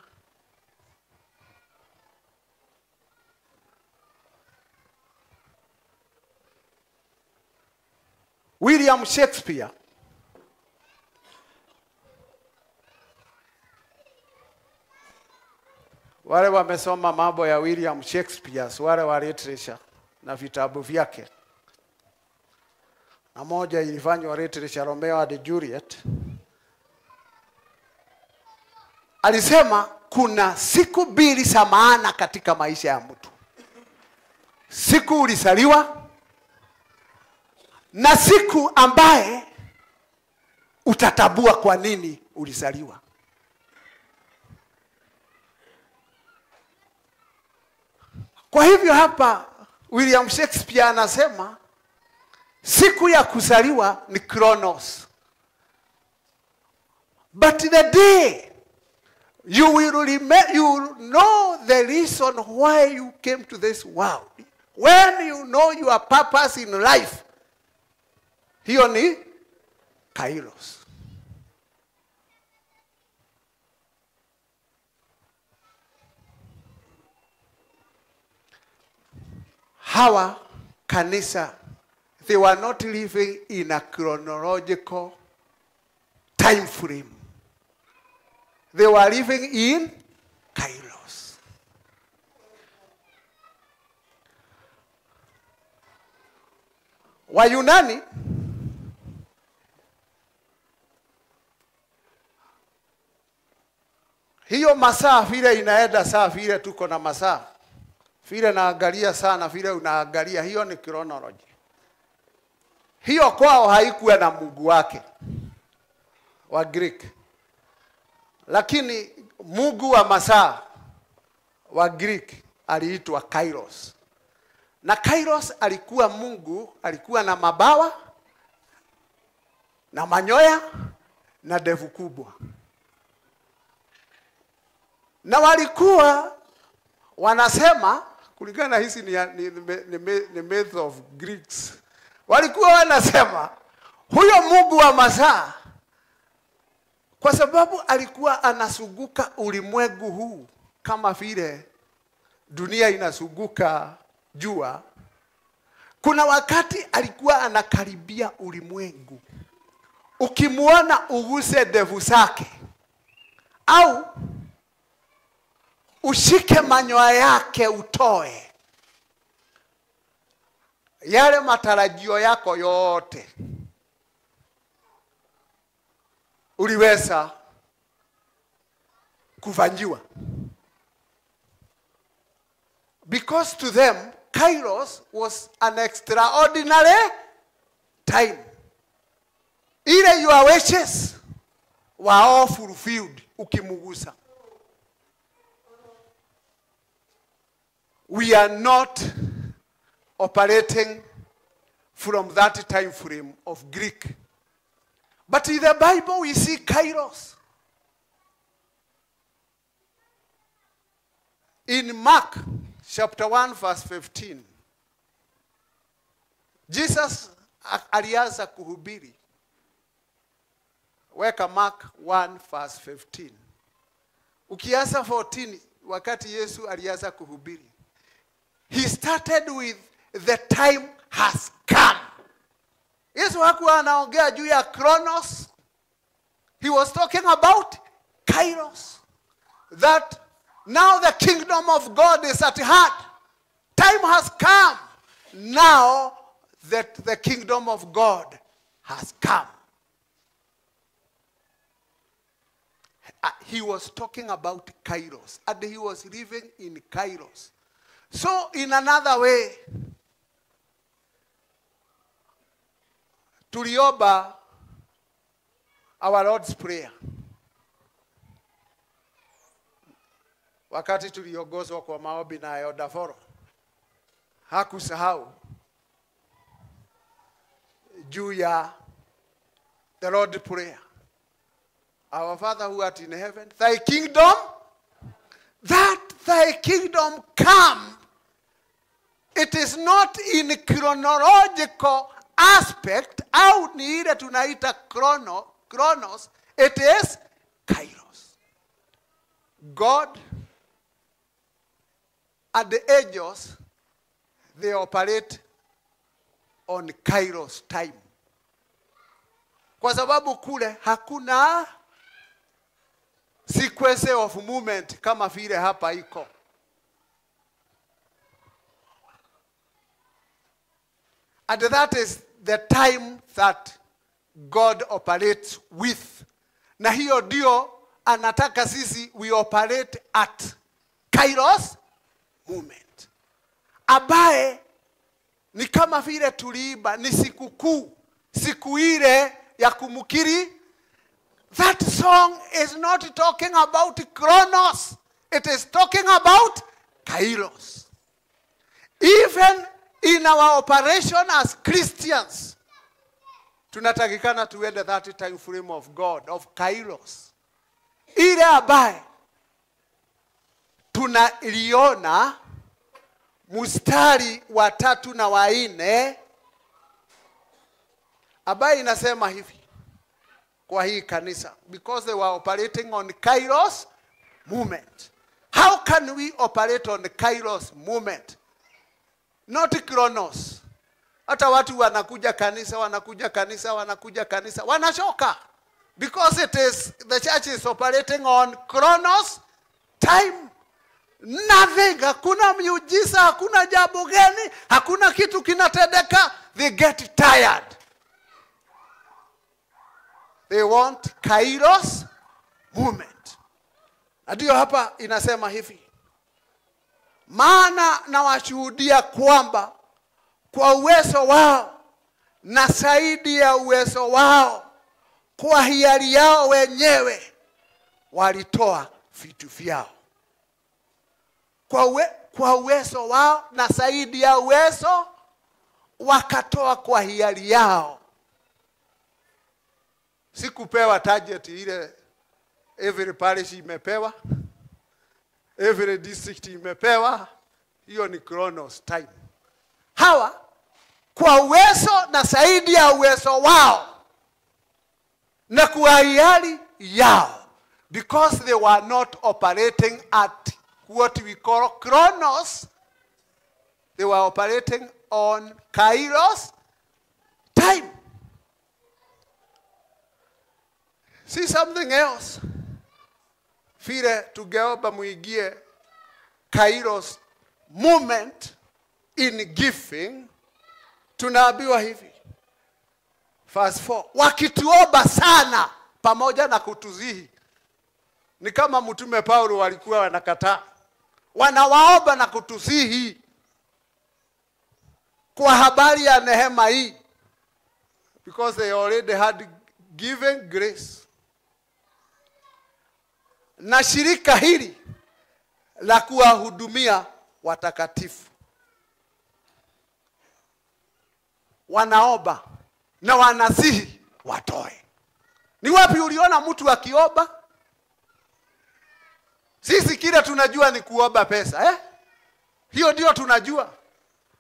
William Shakespeare wale wamesoma mambo ya William Shakespeare, wale wa literature na vitabu vyake. Na moja ilifanywa literature, Romeo and Juliet. alisema kuna siku mbili za maana katika maisha ya mtu. Siku ulizaliwa na siku ambaye utatabua kwa nini ulizaliwa. Kwa hivyo hapa William Shakespeare anasema siku ya kuzaliwa ni Kronos. But the day you will know the reason why you came to this world. When you know your purpose in life, hiyo ni Kairos. Hawa kanisa, they were not living in a chronological time frame. They were living in Kairos. Wayunani hiyo masaa vile inaenda saa vile tuko na masaa. Vile naangalia sana vile unaangalia, hiyo ni chronology. Hiyo kwao haikuwa na mungu wake wa Greek. Lakini mungu wa masaa wa Greek aliitwa Kairos. Na Kairos alikuwa mungu, alikuwa na mabawa na manyoya na ndevu kubwa. Na walikuwa wanasema, kulingana na hizi ni myth of Greeks, walikuwa wanasema huyo mungu wa masaa, kwa sababu alikuwa anasuguka ulimwengu huu kama vile dunia inasuguka jua, kuna wakati alikuwa anakaribia ulimwengu. Ukimuona uguse ndevu zake au ushike manyoya yake utoe, yale matarajio yako yote uliweza kufanyiwa. Because to them, Kairos was an extraordinary time. Ile your wishes were all fulfilled ukimugusa. We are not operating from that time frame of Greek. But in the Bible we see Kairos. In Mark chapter 1 verse 15, Jesus alianza kuhubiri. Weka Mark 1 verse 15. Ukianza 14, wakati Yesu alianza kuhubiri, he started with the time has come. Yesu hakuwa anaongea juu ya Kronos. He was talking about Kairos. That now the kingdom of God is at hand. Time has come. Now that the kingdom of God has come. He was talking about Kairos. And he was living in Kairos. So in another way, tuliomba our Lord's Prayer. Wakati tuliongozwa kwa maombi na Elder Foro, hakusahau juu ya the Lord's Prayer. Our Father who art in heaven, thy kingdom, that thy kingdom come. It is not in chronological aspect, au ni ile tunaita chronos, it is Kairos. God and the angels, they operate on Kairos time. Kwa sababu kule hakuna sequence of movement kama vile hapa iko. And that is the time that God operates with. Na hiyo ndio anataka sisi we operate at Kairos moment, ambaye ni kama vile tuliimba, ni sikukuu, siku ile ya kumkiri. That song is not talking about Chronos, it is talking about Kairos. Even in our operation as Christians, tunatakikana tuende that time frame of God, of Kairos, ile ambaye tunaliona mstari wa 3 na wa 4, ambaye inasema hivi kwa hii kanisa, because they were operating on Kairos moment. How can we operate on the Kairos moment, not Chronos? Hata watu wanakuja kanisa wanachoka, because it is, the church is operating on Chronos time. Nothing, hakuna miujiza, hakuna jambo geni, hakuna kitu kinatendeka. They get tired. They want Kairos moment. Ndio hapa inasema hivi, maana nawashuhudia kwamba kwa uwezo wao na zaidi ya uwezo wao, kwa hiari yao wenyewe walitoa vitu vyao. Kwa uwezo wao na zaidi ya uwezo wakatoa kwa hiari yao. Sikupewa target ile every parish imepewa, every district imepewa. Hiyo ni Chronos time. Hawa kwa uwezo na zaidi ya uwezo wao na kwa hiari yao, because they were not operating at what we call Chronos, they were operating on Kairos time. See something else, vile tugeomba muigie Kairos moment in giving, tunaambiwa hivi verse 4, wakituomba sana pamoja na kutuzihi. Ni kama mtume Paulo walikuwa wanakataa, wanawaomba na kutusihi kwa habari ya neema hii, because they already had given grace. Na shirika hili la kuwahudumia watakatifu, wanaomba na wanasihi watoe. Ni wapi uliona mtu akiomba? Sisi kile tunajua ni kuomba pesa, eh? Hiyo ndio tunajua.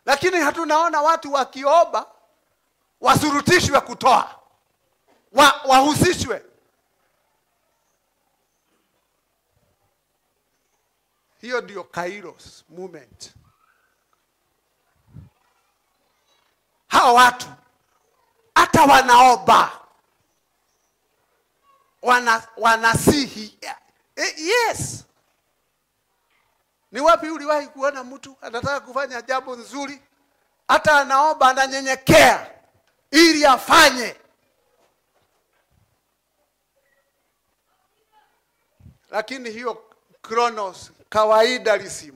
Lakini hatunaona watu wakiomba wasurutishwe kutoa, wahusishwe. Hiyo ndio Kairos moment. Hao watu hata wanaomba, wanasihi. Yes. Ni wapi uliwahi kuona mtu anataka kufanya jambo nzuri, hata anaomba, ananyenyekea ili afanye? Lakini hiyo Chronos kawaidalism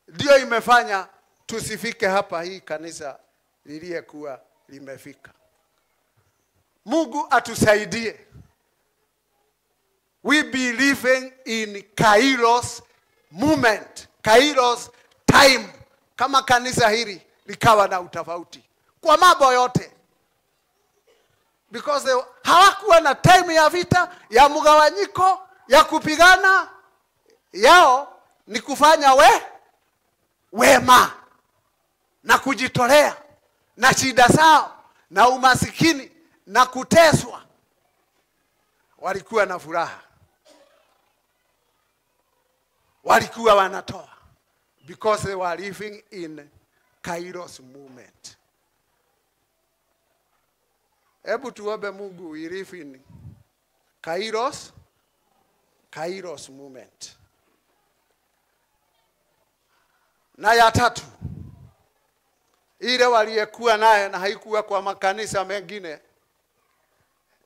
ndio imefanya tusifike hapa, hii kanisa liliyekuwa limefika. Mungu atusaidie. We be living in Kairos moment, Kairos time. Kama kanisa hili likawa na utofauti kwa mambo yote, because hawakuwa na time ya vita, ya mgawanyiko, ya kupigana. Yao ni kufanya wema na kujitolea na shida zao na umasikini na kuteswa. Walikuwa na furaha, walikuwa wanatoa, because they were living in Kairos moment. Hebu tuombe Mungu, we live in Kairos moment. Na ya tatu, ile waliyekuwa naye na haikuwa kwa makanisa mengine,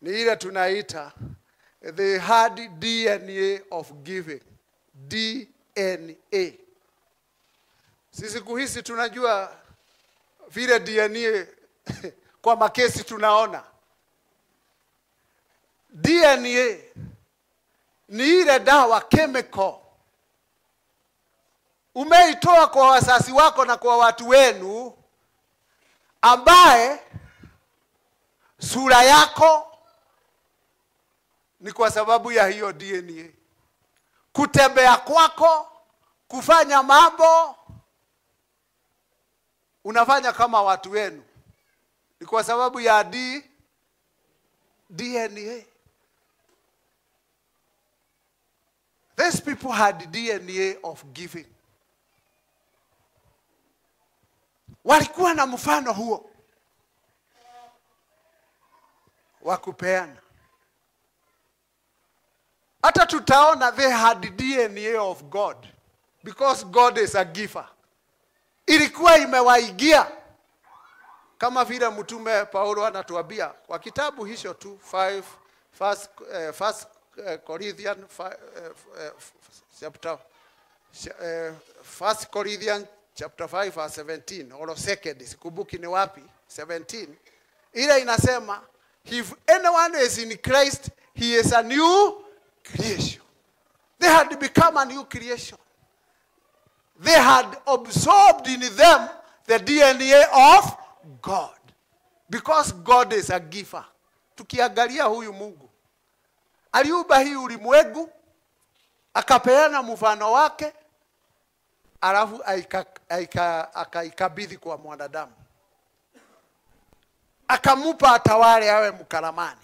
ni ile tunaita they had DNA of giving. DNA. Sisi kuhisi tunajua vile DNA kwa makesi tunaona. DNA ni ile dawa chemical umeitoa kwa wasasi wako na kwa watu wenu, ambaye sura yako ni kwa sababu ya hiyo DNA. Kutembea kwako, kufanya mambo unafanya kama watu wenu, ni kwa sababu ya DNA. These people had DNA of giving. Walikuwa na mfano huo wa kupeana. Hata tutaona they had DNA of God, because God is a giver. Ilikuwa imewaigia, kama vile mtume Paulo anatuambia kwa kitabu hicho tu 1 Corinthians chapter 1 Corinthians chapter 5 verse 17 or 2, sikumbuki ni wapi, 17, ile inasema if anyone is in Christ, he is a new creation. They had become a new creation. They had absorbed in them the DNA of God, because God is a giver. Tukiangalia huyu Mungu aliumba hii ulimwengu, akapeana mfano wake, alafu akaikabidhi kwa mwanadamu, akamupa atawale awe mkaramani.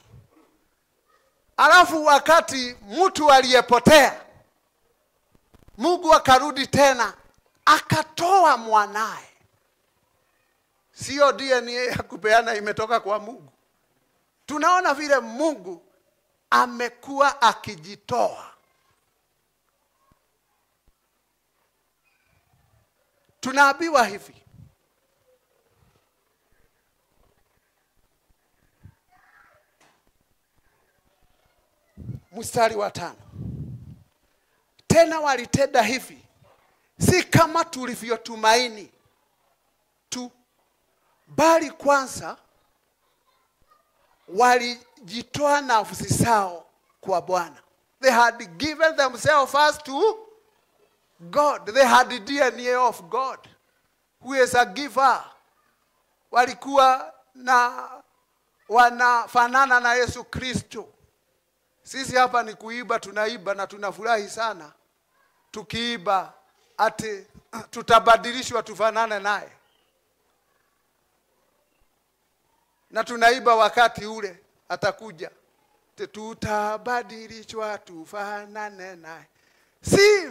Alafu wakati mtu aliyepotea, Mungu akarudi tena akatoa mwanae. Sio DNA ya kupeana imetoka kwa Mungu. Tunaona vile Mungu amekuwa akijitoa. Tunaambiwa hivi, mstari wa 5, tena walitenda hivi si kama tulivyotumaini tu, bali kwanza walijitoa nafsi zao kwa Bwana. They had given themselves first to God. They had the DNA of God, who is a giver. Walikuwa na wanafanana na Yesu Kristo. Sisi hapa ni kuiba, tunaiba na tunafurahi sana tukiiba ati tutabadilishwa tufanane naye. Na tunaiba wakati ule atakuja, tutabadilishwa tufanane naye. See,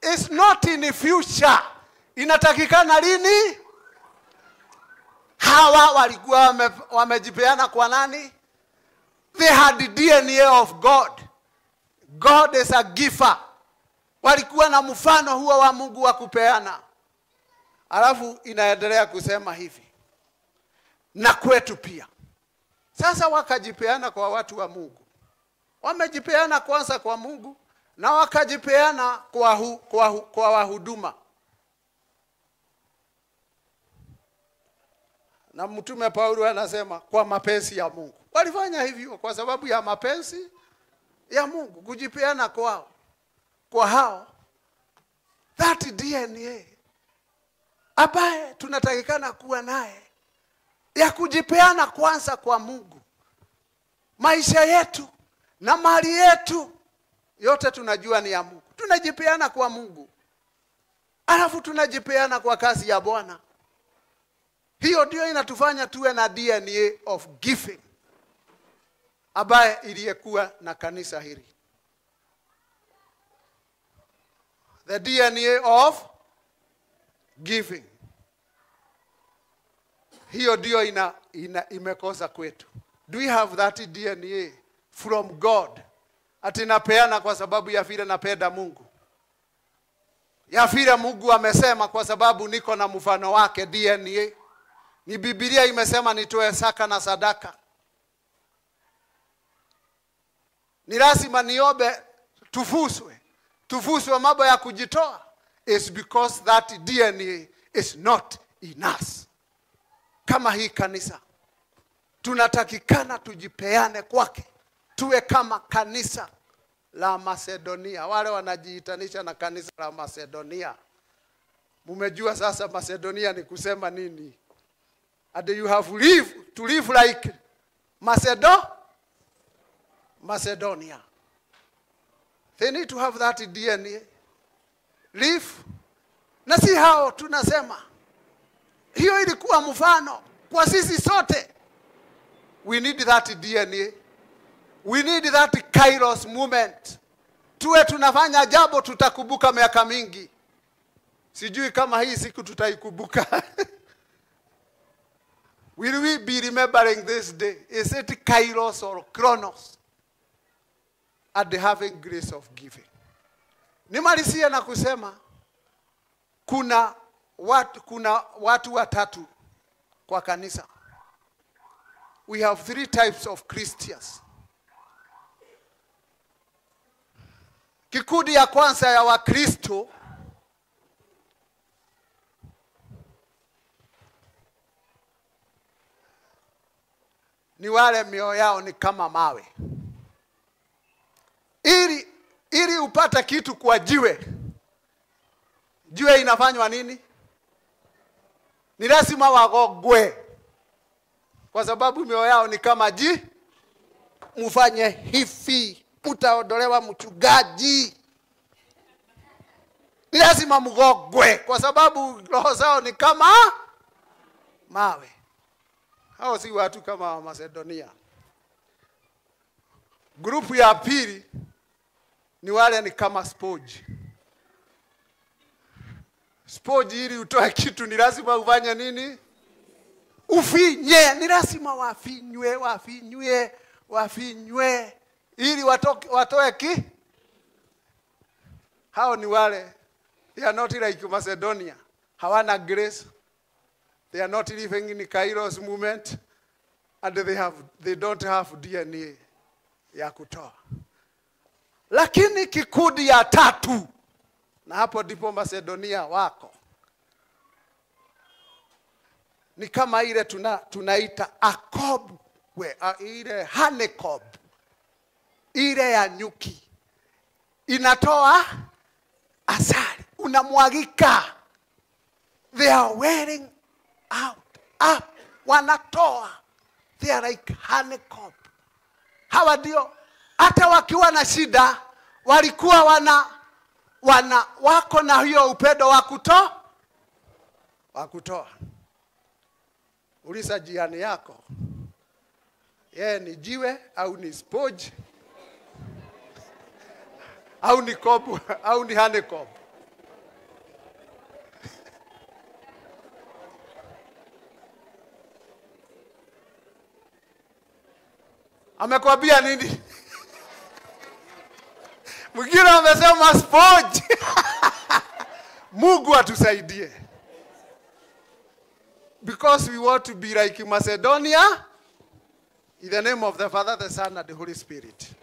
it's not in the future. Inatakikana lini? Hawa walikuwa wamejipeana kwa nani? They had the DNA of God. God is a giver. Walikuwa na mfano huo wa Mungu wa kupeana. Alafu inaendelea kusema hivi, na kwetu pia. Sasa wakajipeana kwa watu wa Mungu. Wamejipeana kwanza kwa Mungu, na wakajipeana kwa wahuduma. Na mtume Paulo anasema kwa mapenzi ya Mungu. Walifanya hivyo kwa sababu ya mapenzi ya Mungu, kujipeana kwao kwa hao. That DNA ambaye tunatakikana kuwa naye, ya kujipeana kwanza kwa Mungu. Maisha yetu na mali yetu yote tunajua ni ya Mungu. Tunajipeana kwa Mungu, alafu tunajipeana kwa kazi ya Bwana. Hiyo ndio inatufanya tuwe na DNA of giving, ambaye iliyekuwa na kanisa hili. The DNA of giving. Hiyo ndio imekosa kwetu. Do we have that DNA from God? Ati napeana kwa sababu ya vile napenda Mungu, ya vile Mungu amesema kwa sababu niko na mfano wake. DNA ni Biblia imesema nitoe zaka na sadaka. Ni lazima niombe tufuswe mambo ya kujitoa. It's because that DNA is not in us. Kama hii kanisa tunatakikana tujipeane kwake, tuwe kama kanisa la Macedonia. Wale wanajiitanisha na kanisa la Macedonia, mumejua sasa Macedonia ni kusema nini? And you have to live like Macedonia. They need to have that DNA. Live. Na si hao tunasema. Hiyo ilikuwa mfano kwa sisi sote. We need that DNA. We need that Kairos moment. Tuwe tunafanya jambo tutakumbuka miaka mingi. Sijui kama hii siku tutaikumbuka. Will we be remembering this day? Is it Kairos or Chronos? At the having grace of giving. Nimalizie na kusema kuna watu watatu kwa kanisa. We have 3 types of Christians. Kikundi ya kwanza ya Wakristo ni wale mioyo yao ni kama mawe. Ili upate kitu kwa jiwe, jiwe inafanywa nini? Ni lazima wagogwe, kwa sababu mioyo yao ni kama mfanye hivi utaondolewa mchungaji. Ni lazima mgogwe kwa sababu roho zao ni kama mawe. Hao si watu kama wa Macedonia. Grupu ya pili ni wale ni kama sponge. Sponge ili utoe kitu ni lazima ufanye nini? Ufinye. Ni lazima wafinywe ili watoe Hao ni wale, they are not like Macedonia. Hawana grace. They are not living in Kairos movement, and they don't have DNA ya kutoa. Lakini kikundi ya tatu, na hapo ndipo Macedonia wako, ni kama ile tunaita ile honeycomb, ile ya nyuki. Inatoa asali, unamwagika. They are wearing up, wanatoa. They are like honeycomb. Hawa ndio hata wakiwa na shida walikuwa wako na hiyo upendo wa kutoa. Uliza jirani yako, yeye ni jiwe au ni sponge au ni kobu au ni honeycomb? Amekwambia nini? Mwingine amesema sponge. Mungu atusaidie. Because we want to be like Macedonia, in the name of the Father, the Son, and the Holy Spirit.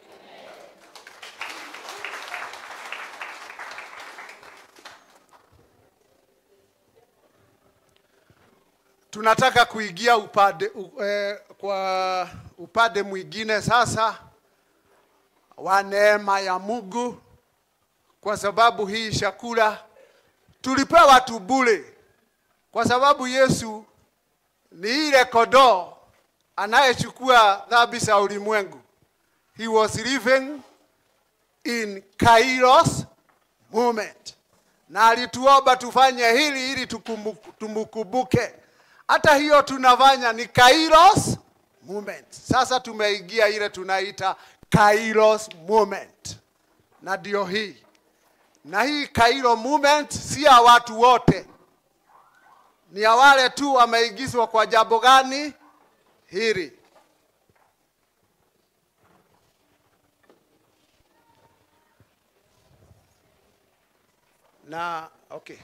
Tunataka kuingia kwa upande mwingine sasa wa neema ya Mungu, kwa sababu hii chakula tulipewa tu bure, kwa sababu Yesu ni ile kondoo anayechukua dhambi za ulimwengu. He was living in Kairos moment, na alituomba tufanye hili ili tumukumbuke. Hata hiyo tunafanya ni Kairos moment. Sasa tumeingia ile tunaita Kairos moment, na ndio hii. Na hii Kairos moment si ya watu wote, ni ya wale tu wameigizwa kwa jambo gani hili. Na okay,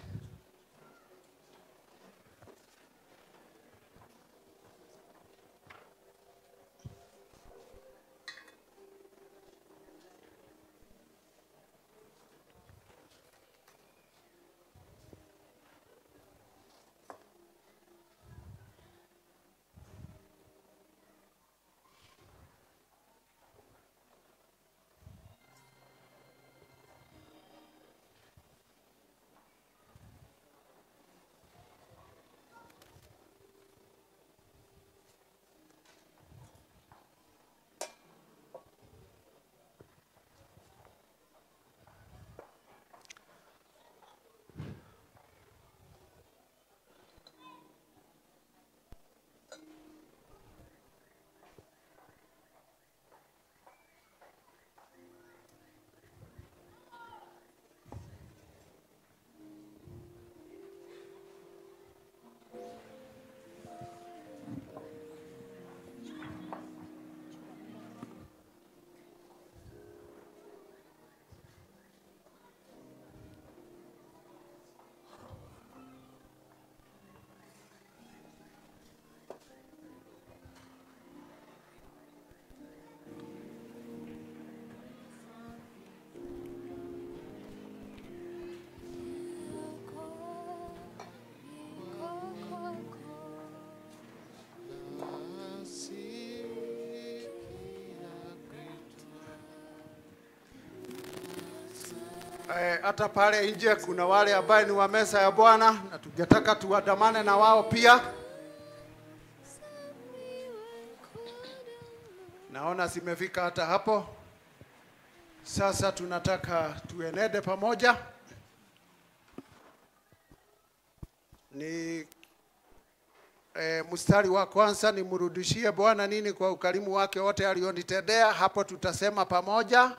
hata pale nje kuna wale ambaye ni wa meza ya Bwana na tungetaka tuandamane na wao pia. Naona zimefika hata hapo. Sasa tunataka tuenende pamoja. Ni mstari wa kwanza, nimrudishie Bwana nini kwa ukarimu wake wote alionitendea. Hapo tutasema pamoja.